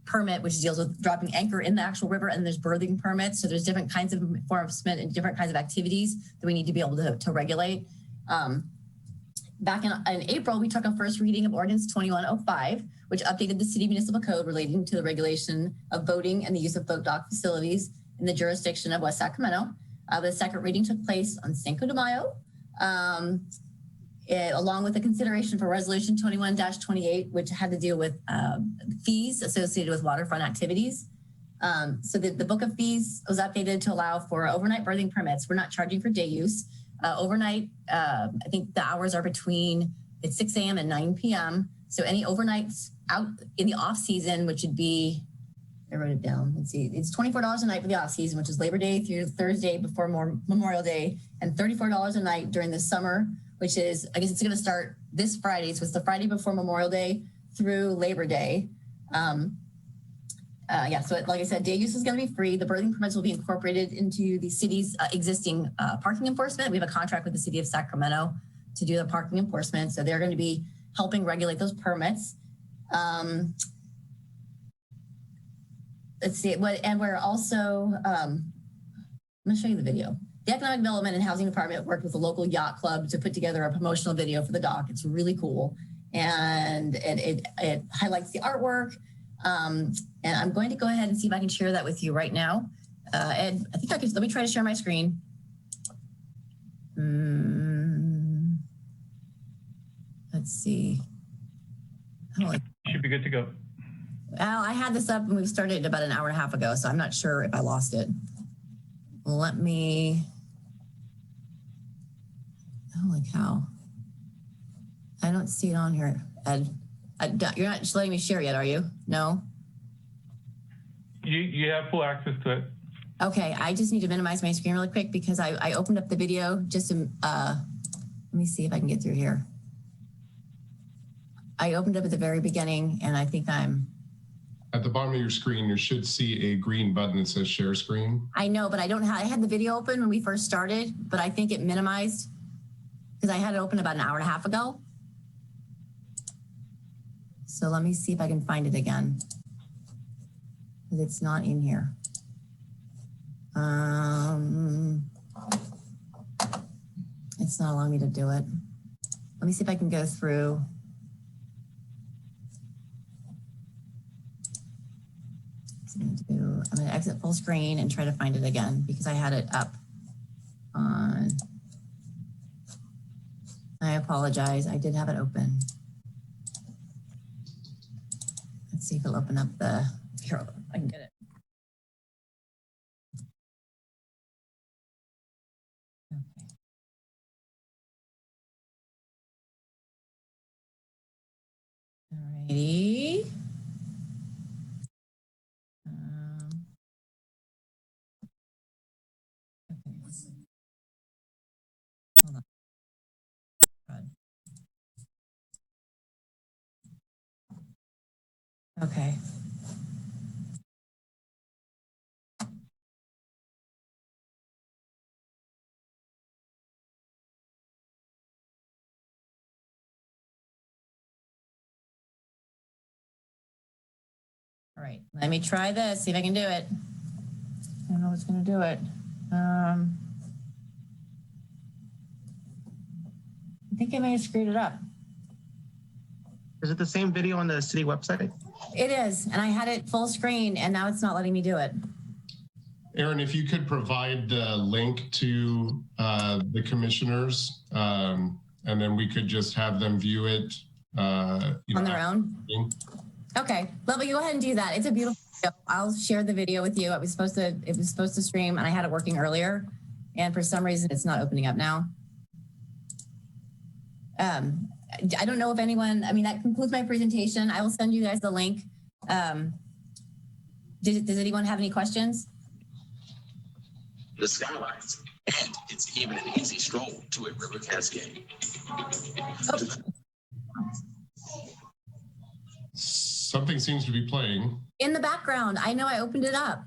permit, which deals with dropping anchor in the actual river, and there's berthing permits. So there's different kinds of enforcement and different kinds of activities that we need to be able to regulate. Back in April, we took a first reading of Ordinance 2105, which updated the city municipal code relating to the regulation of boating and the use of boat dock facilities in the jurisdiction of West Sacramento. The second reading took place on Cinco de Mayo, along with the consideration for Resolution 21-28, which had to deal with fees associated with waterfront activities. So the book of fees was updated to allow for overnight berthing permits. We're not charging for day use. Overnight, I think the hours are between 6 a.m. and 9 p.m. So any overnights out in the off season, which would be, I wrote it down. Let's see, it's $24 a night for the off season, which is Labor Day through Thursday before Memorial Day, and $34 a night during the summer, which is, I guess it's going to start this Friday. So it's the Friday before Memorial Day through Labor Day. Yeah, so like I said, day use is going to be free. The berthing permits will be incorporated into the city's existing parking enforcement. We have a contract with the city of Sacramento to do the parking enforcement. So they're going to be helping regulate those permits. Let's see, and we're also, I'm going to show you the video. The Economic Development and Housing Department worked with the local yacht club to put together a promotional video for the dock. It's really cool. And it highlights the artwork. And I'm going to go ahead and see if I can share that with you right now. And I think I can, let me try to share my screen. Let's see. Should be good to go. Well, I had this up and we started about an hour and a half ago, so I'm not sure if I lost it. Let me, holy cow. I don't see it on here, Ed. You're not just letting me share yet, are you? No? You have full access to it. Okay, I just need to minimize my screen really quick because I opened up the video just to, let me see if I can get through here. I opened up at the very beginning and I think I'm At the bottom of your screen, you should see a green button that says share screen. I know, but I don't have, I had the video open when we first started, but I think it minimized because I had it open about an hour and a half ago. So let me see if I can find it again. Because it's not in here. It's not allowing me to do it. Let me see if I can go through. I'm going to exit full screen and try to find it again because I had it up on. I apologize. I did have it open. Let's see if it'll open up the. Here, I can get it. Okay. Alrighty. Hold on. Okay. All right, let me try this, see if I can do it. I don't know what's going to do it. I think I may have screwed it up. Is it the same video on the city website? It is, and I had it full screen, and now it's not letting me do it. Aaron, if you could provide the link to the commissioners, and then we could just have them view it. On their own? Okay, well, but you go ahead and do that. It's a beautiful video. I'll share the video with you. It was supposed to stream, and I had it working earlier, and for some reason, it's not opening up now. I don't know if anyone, I mean, that concludes my presentation. I will send you guys the link. Does anyone have any questions? The skylines, and it's even an easy stroll to a river cascade. Oh. Something seems to be playing. In the background. I know I opened it up.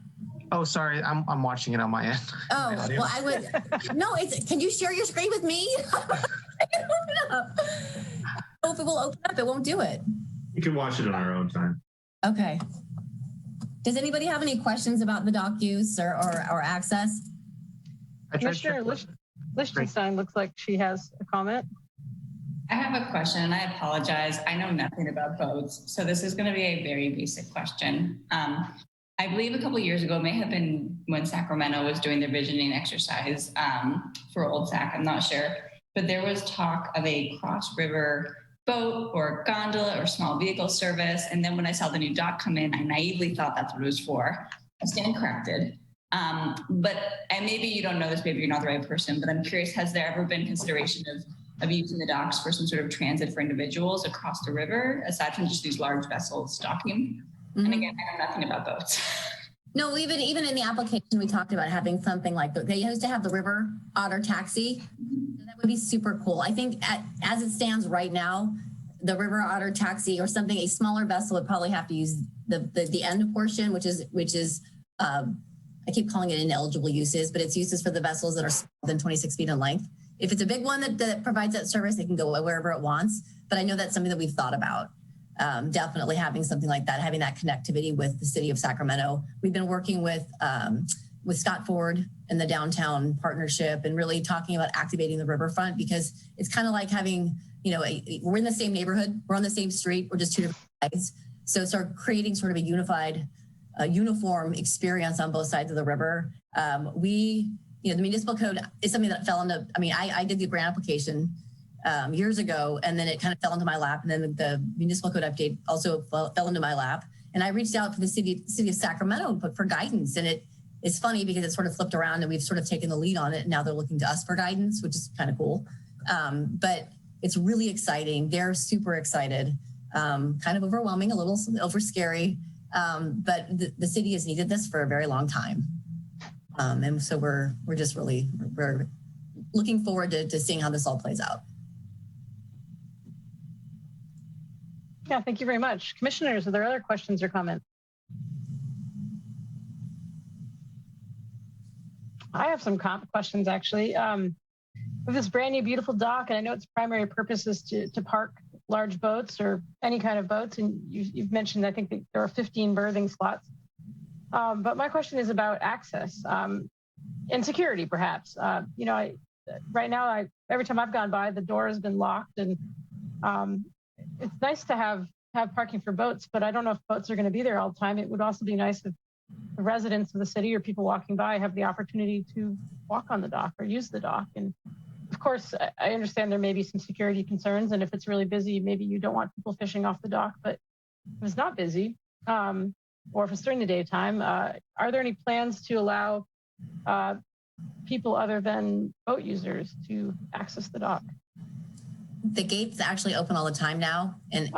Oh, sorry. I'm watching it on my end. Oh, well, I would. No, can you share your screen with me? I can open it up. I don't know if it will open up. It won't do it. You can watch it on our own time. Okay. Does anybody have any questions about the doc use or access? Commissioner Lichtenstein looks like she has a comment. I have a question, and I apologize. I know nothing about boats, so this is going to be a very basic question. I believe a couple of years ago, may have been when Sacramento was doing their visioning exercise for Old Sac, I'm not sure, but there was talk of a cross-river boat or gondola or small vehicle service. And then when I saw the new dock come in, I naively thought that's what it was for. I stand corrected. And maybe you don't know this, maybe you're not the right person, but I'm curious, has there ever been consideration of using the docks for some sort of transit for individuals across the river, aside from just these large vessels docking? Mm-hmm. And again, I know nothing about boats. No, even in the application, we talked about having something like they used to have the river otter taxi. That would be super cool. I think as it stands right now, the river otter taxi or something, a smaller vessel would probably have to use the end portion, which is I keep calling it ineligible uses, but it's uses for the vessels that are smaller than 26 feet in length. If it's a big one that provides that service, it can go wherever it wants. But I know that's something that we've thought about. Definitely having something like that, having that connectivity with the city of Sacramento. We've been working with Scott Ford and the downtown partnership and really talking about activating the riverfront, because it's kind of like having, we're in the same neighborhood, we're on the same street, we're just two different sides. So start creating sort of a uniform experience on both sides of the river. The municipal code is something that fell into, I did the grant application years ago, and then it kind of fell into my lap. And then the municipal code update also fell into my lap. And I reached out to the city of Sacramento for guidance. And it's funny because it sort of flipped around and we've sort of taken the lead on it. And now they're looking to us for guidance, which is kind of cool. But it's really exciting. They're super excited, kind of overwhelming, a little over scary. But the city has needed this for a very long time. And so we're looking forward to seeing how this all plays out. Yeah, thank you very much. Commissioners, are there other questions or comments? I have some questions actually. With this brand new beautiful dock, and I know its primary purpose is to park large boats or any kind of boats, and you've mentioned I think that there are 15 berthing slots. But my question is about access and security, perhaps. Right now, every time I've gone by, the door has been locked, and it's nice to have parking for boats, but I don't know if boats are going to be there all the time. It would also be nice if the residents of the city or people walking by have the opportunity to walk on the dock or use the dock. And of course, I understand there may be some security concerns, and if it's really busy, maybe you don't want people fishing off the dock. But if it's not busy, or if it's during the daytime, are there any plans to allow people other than boat users to access the dock? The gates actually open all the time now, and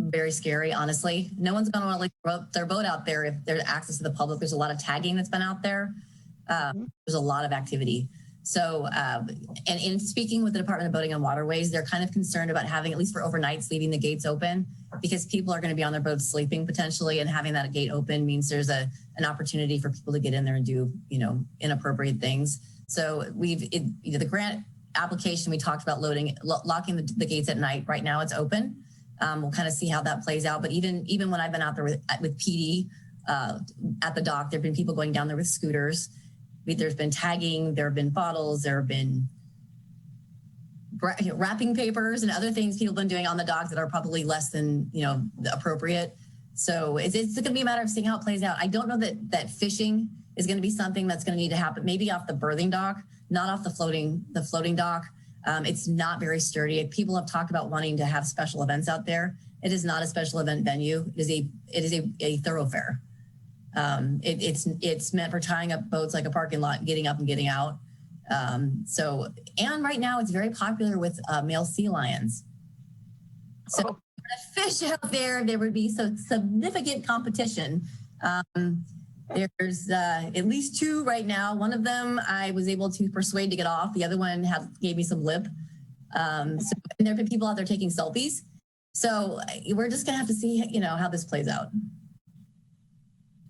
very scary, honestly. No one's going to want to like their boat out there if there's access to the public. There's a lot of tagging that's been out there. There's a lot of activity. So, and in speaking with the Department of Boating and Waterways, they're kind of concerned about having, at least for overnights, leaving the gates open, because people are going to be on their boats sleeping potentially, and having that gate open means there's an opportunity for people to get in there and do, inappropriate things. So the grant application, we talked about locking the gates at night. Right now it's open. We'll kind of see how that plays out. But even when I've been out there with PD at the dock, there've been people going down there with scooters. There's been tagging, there have been bottles, there have been wrapping papers and other things people have been doing on the docks that are probably less than appropriate. So it's going to be a matter of seeing how it plays out. I don't know that fishing is going to be something that's going to need to happen. Maybe off the berthing dock, not off the floating dock. It's not very sturdy. People have talked about wanting to have special events out there. It is not a special event venue. It is a thoroughfare. It's meant for tying up boats like a parking lot, getting up and getting out. And right now it's very popular with male sea lions. So fish out there would be so significant competition. There's at least two right now. One of them I was able to persuade to get off. The other one gave me some lip. And there have been people out there taking selfies. So we're just gonna have to see, how this plays out.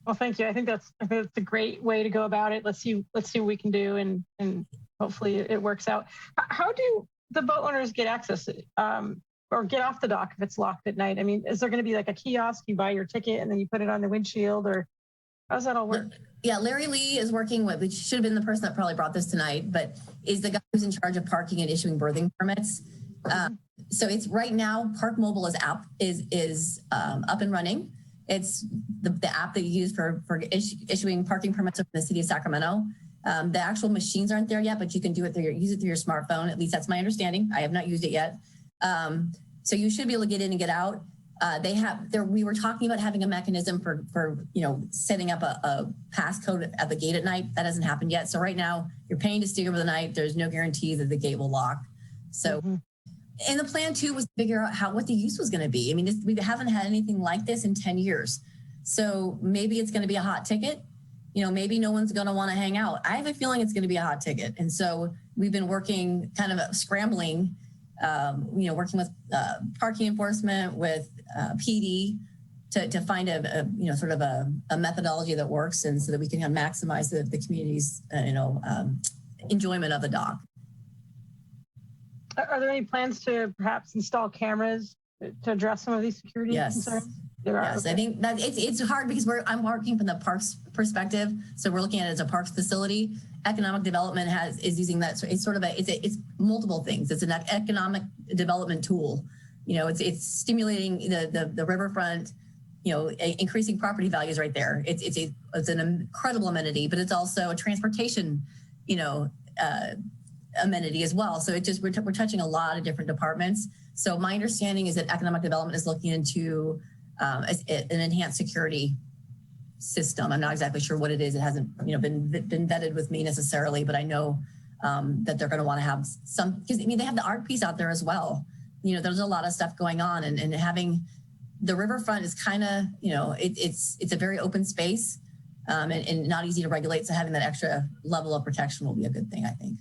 Well, thank you. I think that's a great way to go about it. Let's see what we can do, and hopefully it works out. How do the boat owners get access or get off the dock if it's locked at night? I mean, is there going to be like a kiosk? You buy your ticket and then you put it on the windshield, or how does that all work? Yeah, Larry Lee is working with, which should have been the person that probably brought this tonight, but is the guy who's in charge of parking and issuing berthing permits. So it's right now, Park Mobile is up and running. It's the app that you use for issuing parking permits in the city of Sacramento. The actual machines aren't there yet, but you can use it through your smartphone. At least that's my understanding. I have not used it yet. So you should be able to get in and get out. We were talking about having a mechanism for setting up a passcode at the gate at night. That hasn't happened yet. So right now you're paying to stay over the night. There's no guarantee that the gate will lock. So. And the plan too was to figure out what the use was going to be. I mean, we haven't had anything like this in 10 years. So maybe it's going to be a hot ticket. Maybe no one's going to want to hang out. I have a feeling it's going to be a hot ticket. And so we've been working kind of scrambling, working with parking enforcement, with PD to find a methodology that works, and so that we can maximize the community's, enjoyment of the dock. Are there any plans to perhaps install cameras to address some of these security concerns? Yes, okay. I think that it's hard because I'm working from the parks perspective. So we're looking at it as a parks facility. Economic development is using that. So it's multiple things. It's an economic development tool. It's stimulating the riverfront, increasing property values right there. It's an incredible amenity, but it's also a transportation, amenity as well. So we're touching a lot of different departments. So my understanding is that economic development is looking into an enhanced security system. I'm not exactly sure what it is. It hasn't been vetted with me necessarily, but I know that they're going to want to have some, because they have the art piece out there as well. There's a lot of stuff going on, and having the riverfront is kind of it's a very open space and not easy to regulate. So having that extra level of protection will be a good thing, I think.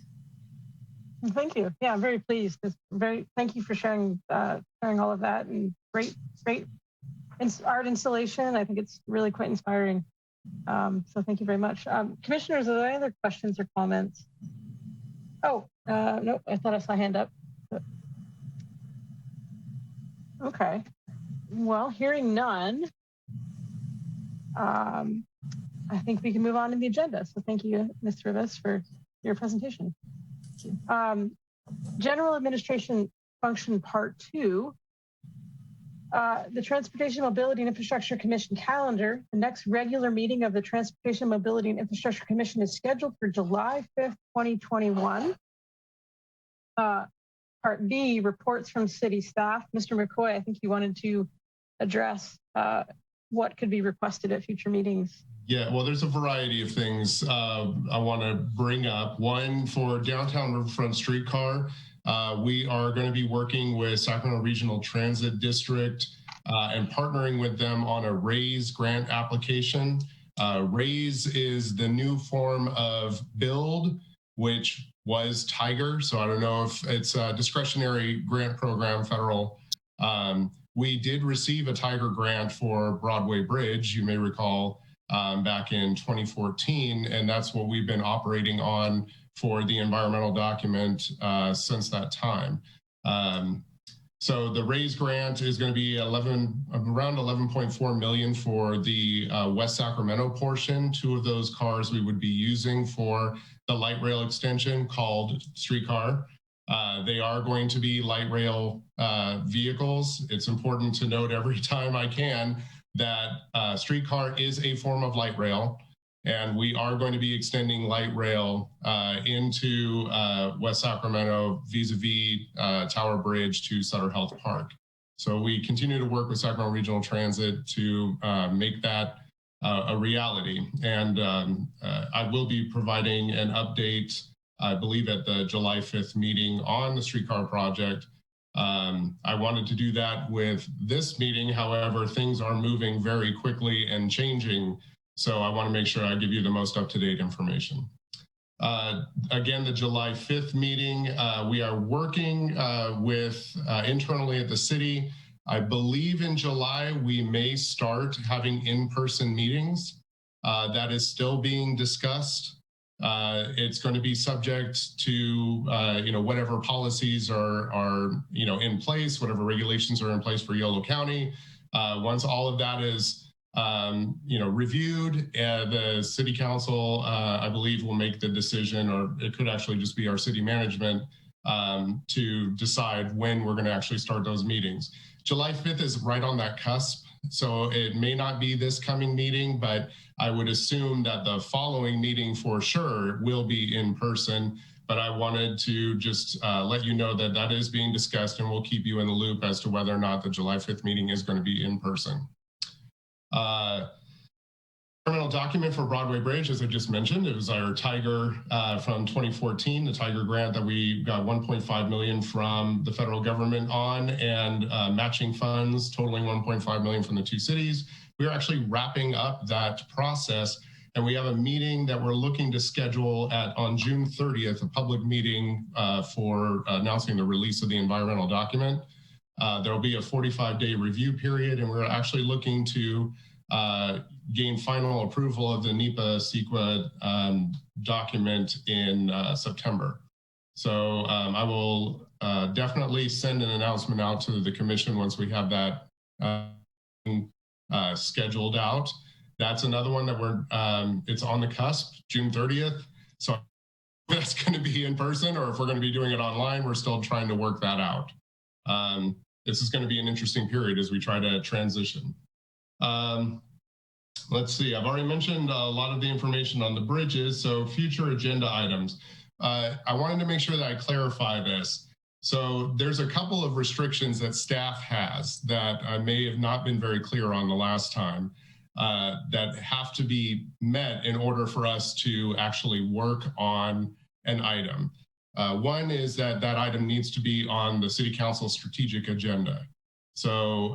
Thank you. Yeah, I'm very pleased. Thank you for sharing all of that, and great art installation. I think it's really quite inspiring. So thank you very much. Commissioners, are there any other questions or comments? Oh, no, I thought I saw a hand up. Okay. Well, hearing none, I think we can move on to the agenda. So thank you, Ms. Rivas, for your presentation. General Administration Function Part 2. The Transportation, Mobility, and Infrastructure Commission calendar. The next regular meeting of the Transportation, Mobility, and Infrastructure Commission is scheduled for July 5th, 2021. Part B, reports from city staff. Mr. McCoy, I think you wanted to address what could be requested at future meetings. Yeah, well, there's a variety of things I want to bring up. One, for downtown Riverfront streetcar, we are going to be working with Sacramento Regional Transit District and partnering with them on a RAISE grant application. RAISE is the new form of build, which was Tiger. So I don't know if it's a discretionary grant program, federal. We did receive a Tiger grant for Broadway Bridge, you may recall, back in 2014, and that's what we've been operating on for the environmental document since that time. So the RAISE grant is going to be around 11.4 million for the West Sacramento portion. 2 of those cars we would be using for the light rail extension called streetcar. They are going to be light rail vehicles. It's important to note every time I can that streetcar is a form of light rail, and we are going to be extending light rail into West Sacramento vis-a-vis Tower Bridge to Sutter Health Park. So we continue to work with Sacramento Regional Transit to make that a reality. And I will be providing an update, I believe, at the July 5th meeting on the streetcar project. I wanted to do that with this meeting. However, things are moving very quickly and changing. So I want to make sure I give you the most up-to-date information. Again, the July 5th meeting, we are working with internally at the city. I believe in July, we may start having in-person meetings. That is still being discussed. It's going to be subject to whatever policies are in place, whatever regulations are in place for Yolo County. Once all of that is reviewed, the city council, I believe, will make the decision, or it could actually just be our city management to decide when we're going to actually start those meetings. July 5th is right on that cusp, so it may not be this coming meeting, but I would assume that the following meeting for sure will be in person. But I wanted to just let you know that that is being discussed, and we'll keep you in the loop as to whether or not the July 5th meeting is going to be in person. Terminal document for Broadway Bridge, as I just mentioned, it was our Tiger from 2014, the Tiger grant that we got 1.5 million from the federal government on, and matching funds totaling 1.5 million from the 2 cities. We are actually wrapping up that process, and we have a meeting that we're looking to schedule on June 30th, a public meeting for announcing the release of the environmental document. There will be a 45-day review period, and we're actually looking to gain final approval of the NEPA-CEQA document in September. So I will definitely send an announcement out to the commission once we have that scheduled out. That's another one that it's on the cusp, June 30th. So if that's going to be in person or if we're going to be doing it online, we're still trying to work that out. This is going to be an interesting period as we try to transition. Let's see, I've already mentioned a lot of the information on the bridges, so future agenda items. I wanted to make sure that I clarify this. So there's a couple of restrictions that staff has that I may have not been very clear on the last time that have to be met in order for us to actually work on an item. One is that item needs to be on the City Council strategic agenda. So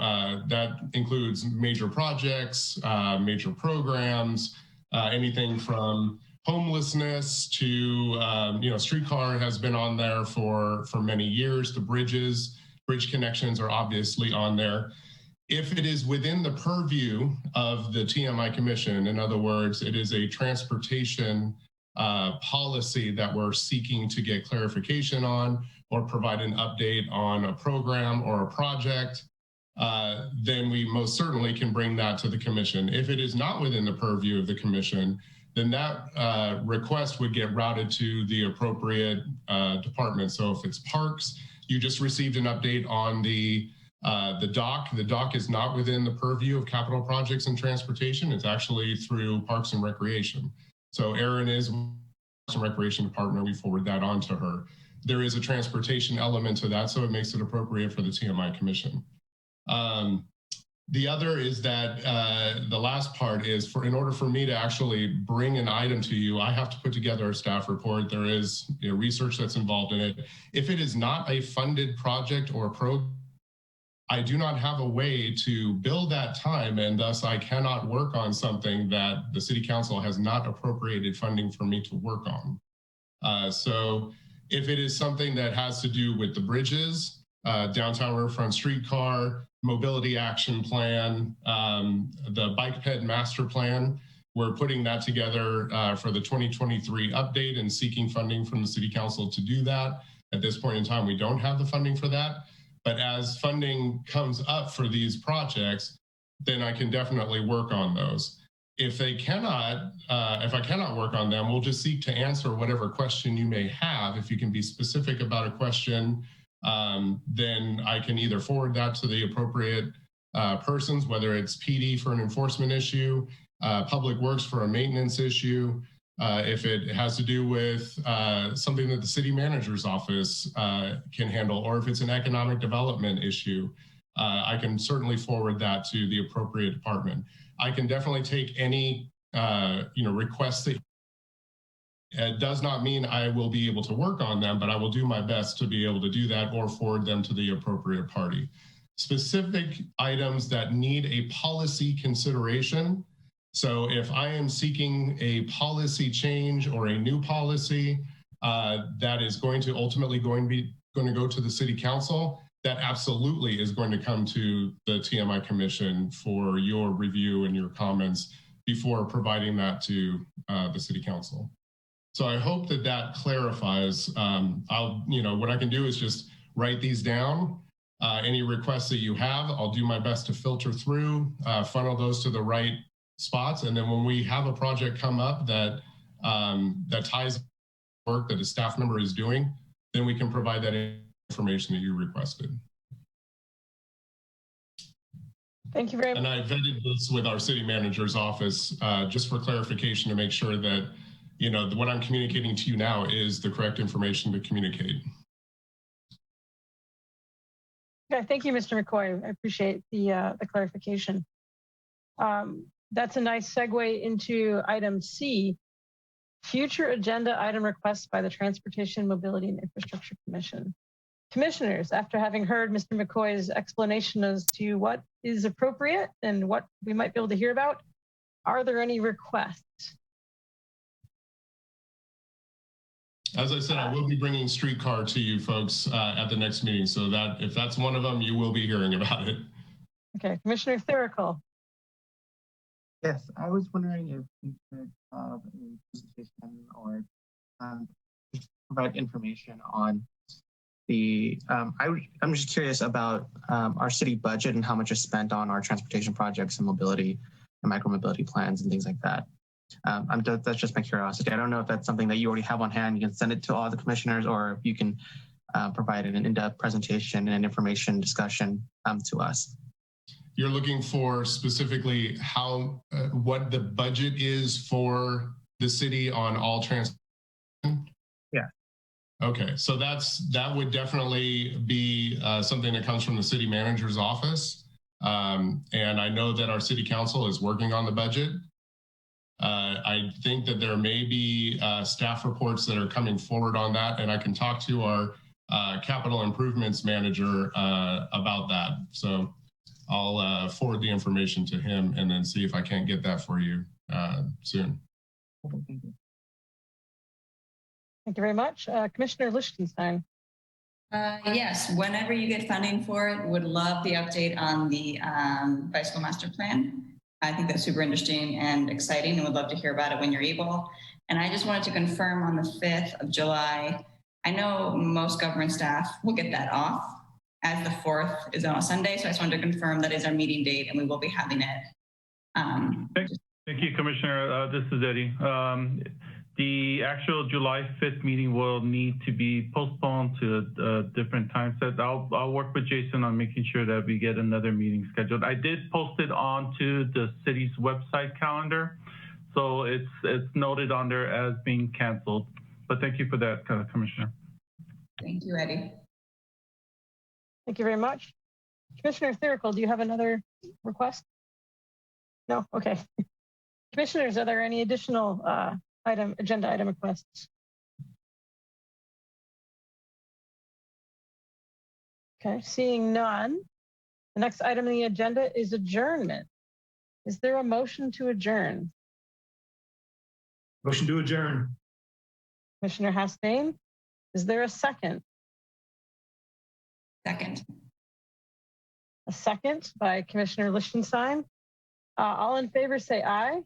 that includes major projects, major programs, anything from homelessness to, streetcar has been on there for many years. The bridge connections are obviously on there. If it is within the purview of the TMI Commission, in other words, it is a transportation policy that we're seeking to get clarification on or provide an update on a program or a project, then we most certainly can bring that to the commission. If it is not within the purview of the commission, then that request would get routed to the appropriate department. So if it's parks, you just received an update on the dock. The dock is not within the purview of capital projects and transportation. It's actually through Parks and Recreation. So Erin is Parks and Recreation Department. We forward that on to her. There is a transportation element to that, so it makes it appropriate for the TMI Commission. The other is that the last part is in order for me to actually bring an item to you, I have to put together a staff report. There is research that's involved in it. If it is not a funded project or program, I do not have a way to bill that time, and thus I cannot work on something that the City Council has not appropriated funding for me to work on. So if it is something that has to do with the bridges, downtown riverfront streetcar, mobility action plan, the bike ped master plan, we're putting that together for the 2023 update and seeking funding from the City Council to do that. At this point in time, we don't have the funding for that. But as funding comes up for these projects, then I can definitely work on those. If they cannot, if I cannot work on them, we'll just seek to answer whatever question you may have. If you can be specific about a question, then I can either forward that to the appropriate persons, whether it's PD for an enforcement issue, Public Works for a maintenance issue. If it has to do with something that the city manager's office can handle, or if it's an economic development issue, I can certainly forward that to the appropriate department. I can definitely take any requests that. It does not mean I will be able to work on them, but I will do my best to be able to do that or forward them to the appropriate party. Specific items that need a policy consideration. So if I am seeking a policy change or a new policy that is going to ultimately going to go to the City Council, that absolutely is going to come to the TMI Commission for your review and your comments before providing that to the City Council. So I hope that that clarifies. What I can do is just write these down. Any requests that you have, I'll do my best to filter through, funnel those to the right spots. And then when we have a project come up that ties work that a staff member is doing, then we can provide that information that you requested. Thank you very much. And I vetted this with our city manager's office just for clarification to make sure that what I'm communicating to you now is the correct information to communicate. Okay, thank you, Mr. McCoy. I appreciate the clarification. That's a nice segue into item C, future agenda item requests by the Transportation, Mobility, and Infrastructure Commission. Commissioners, after having heard Mr. McCoy's explanation as to what is appropriate and what we might be able to hear about, are there any requests? As I said, I will be bringing streetcar to you folks at the next meeting, so that if that's one of them, you will be hearing about it. Okay, Commissioner Therical. Yes, I was wondering if we could have a presentation or just provide information on the, I'm just curious about our city budget and how much is spent on our transportation projects and mobility and micromobility plans and things like that. That's just my curiosity. I don't know if that's something that you already have on hand. You can send it to all the commissioners, or if you can provide an in-depth presentation and information discussion to us. You're looking for specifically what the budget is for the city on all transportation? Yeah. Okay, so that would definitely be something that comes from the city manager's office. And I know that our city council is working on the budget. I think that there may be staff reports that are coming forward on that, and I can talk to our capital improvements manager about that. So I'll forward the information to him and then see if I can't get that for you soon. Thank you. Thank you very much. Commissioner Lichtenstein. Yes, whenever you get funding for it, would love the update on the bicycle master plan. I think that's super interesting and exciting, and would love to hear about it when you're able. And I just wanted to confirm on the 5th of July, I know most government staff will get that off as the 4th is on a Sunday. So I just wanted to confirm that is our meeting date and we will be having it. Thank you, Commissioner. This is Eddie. The actual July 5th meeting will need to be postponed to a different time set. I'll work with Jason on making sure that we get another meeting scheduled. I did post it onto the city's website calendar, so it's noted on there as being canceled. But thank you for that, Commissioner. Thank you, Eddie. Thank you very much. Commissioner Thirical, do you have another request? No? Okay. Commissioners, are there any additional agenda item requests? Okay, seeing none. The next item on the agenda is adjournment. Is there a motion to adjourn? Motion to adjourn. Commissioner Hastain, is there a second? Second. A second by Commissioner Lichtenstein. All in favor say aye.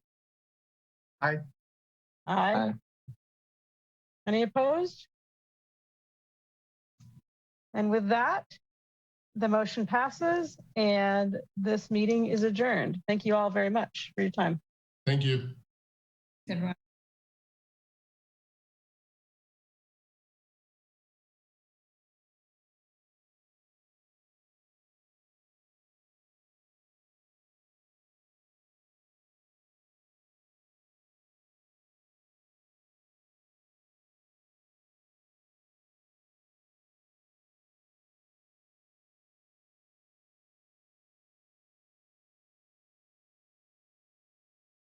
Aye. Aye. Any opposed? And with that, the motion passes and this meeting is adjourned. Thank you all very much for your time. Thank you. Everyone.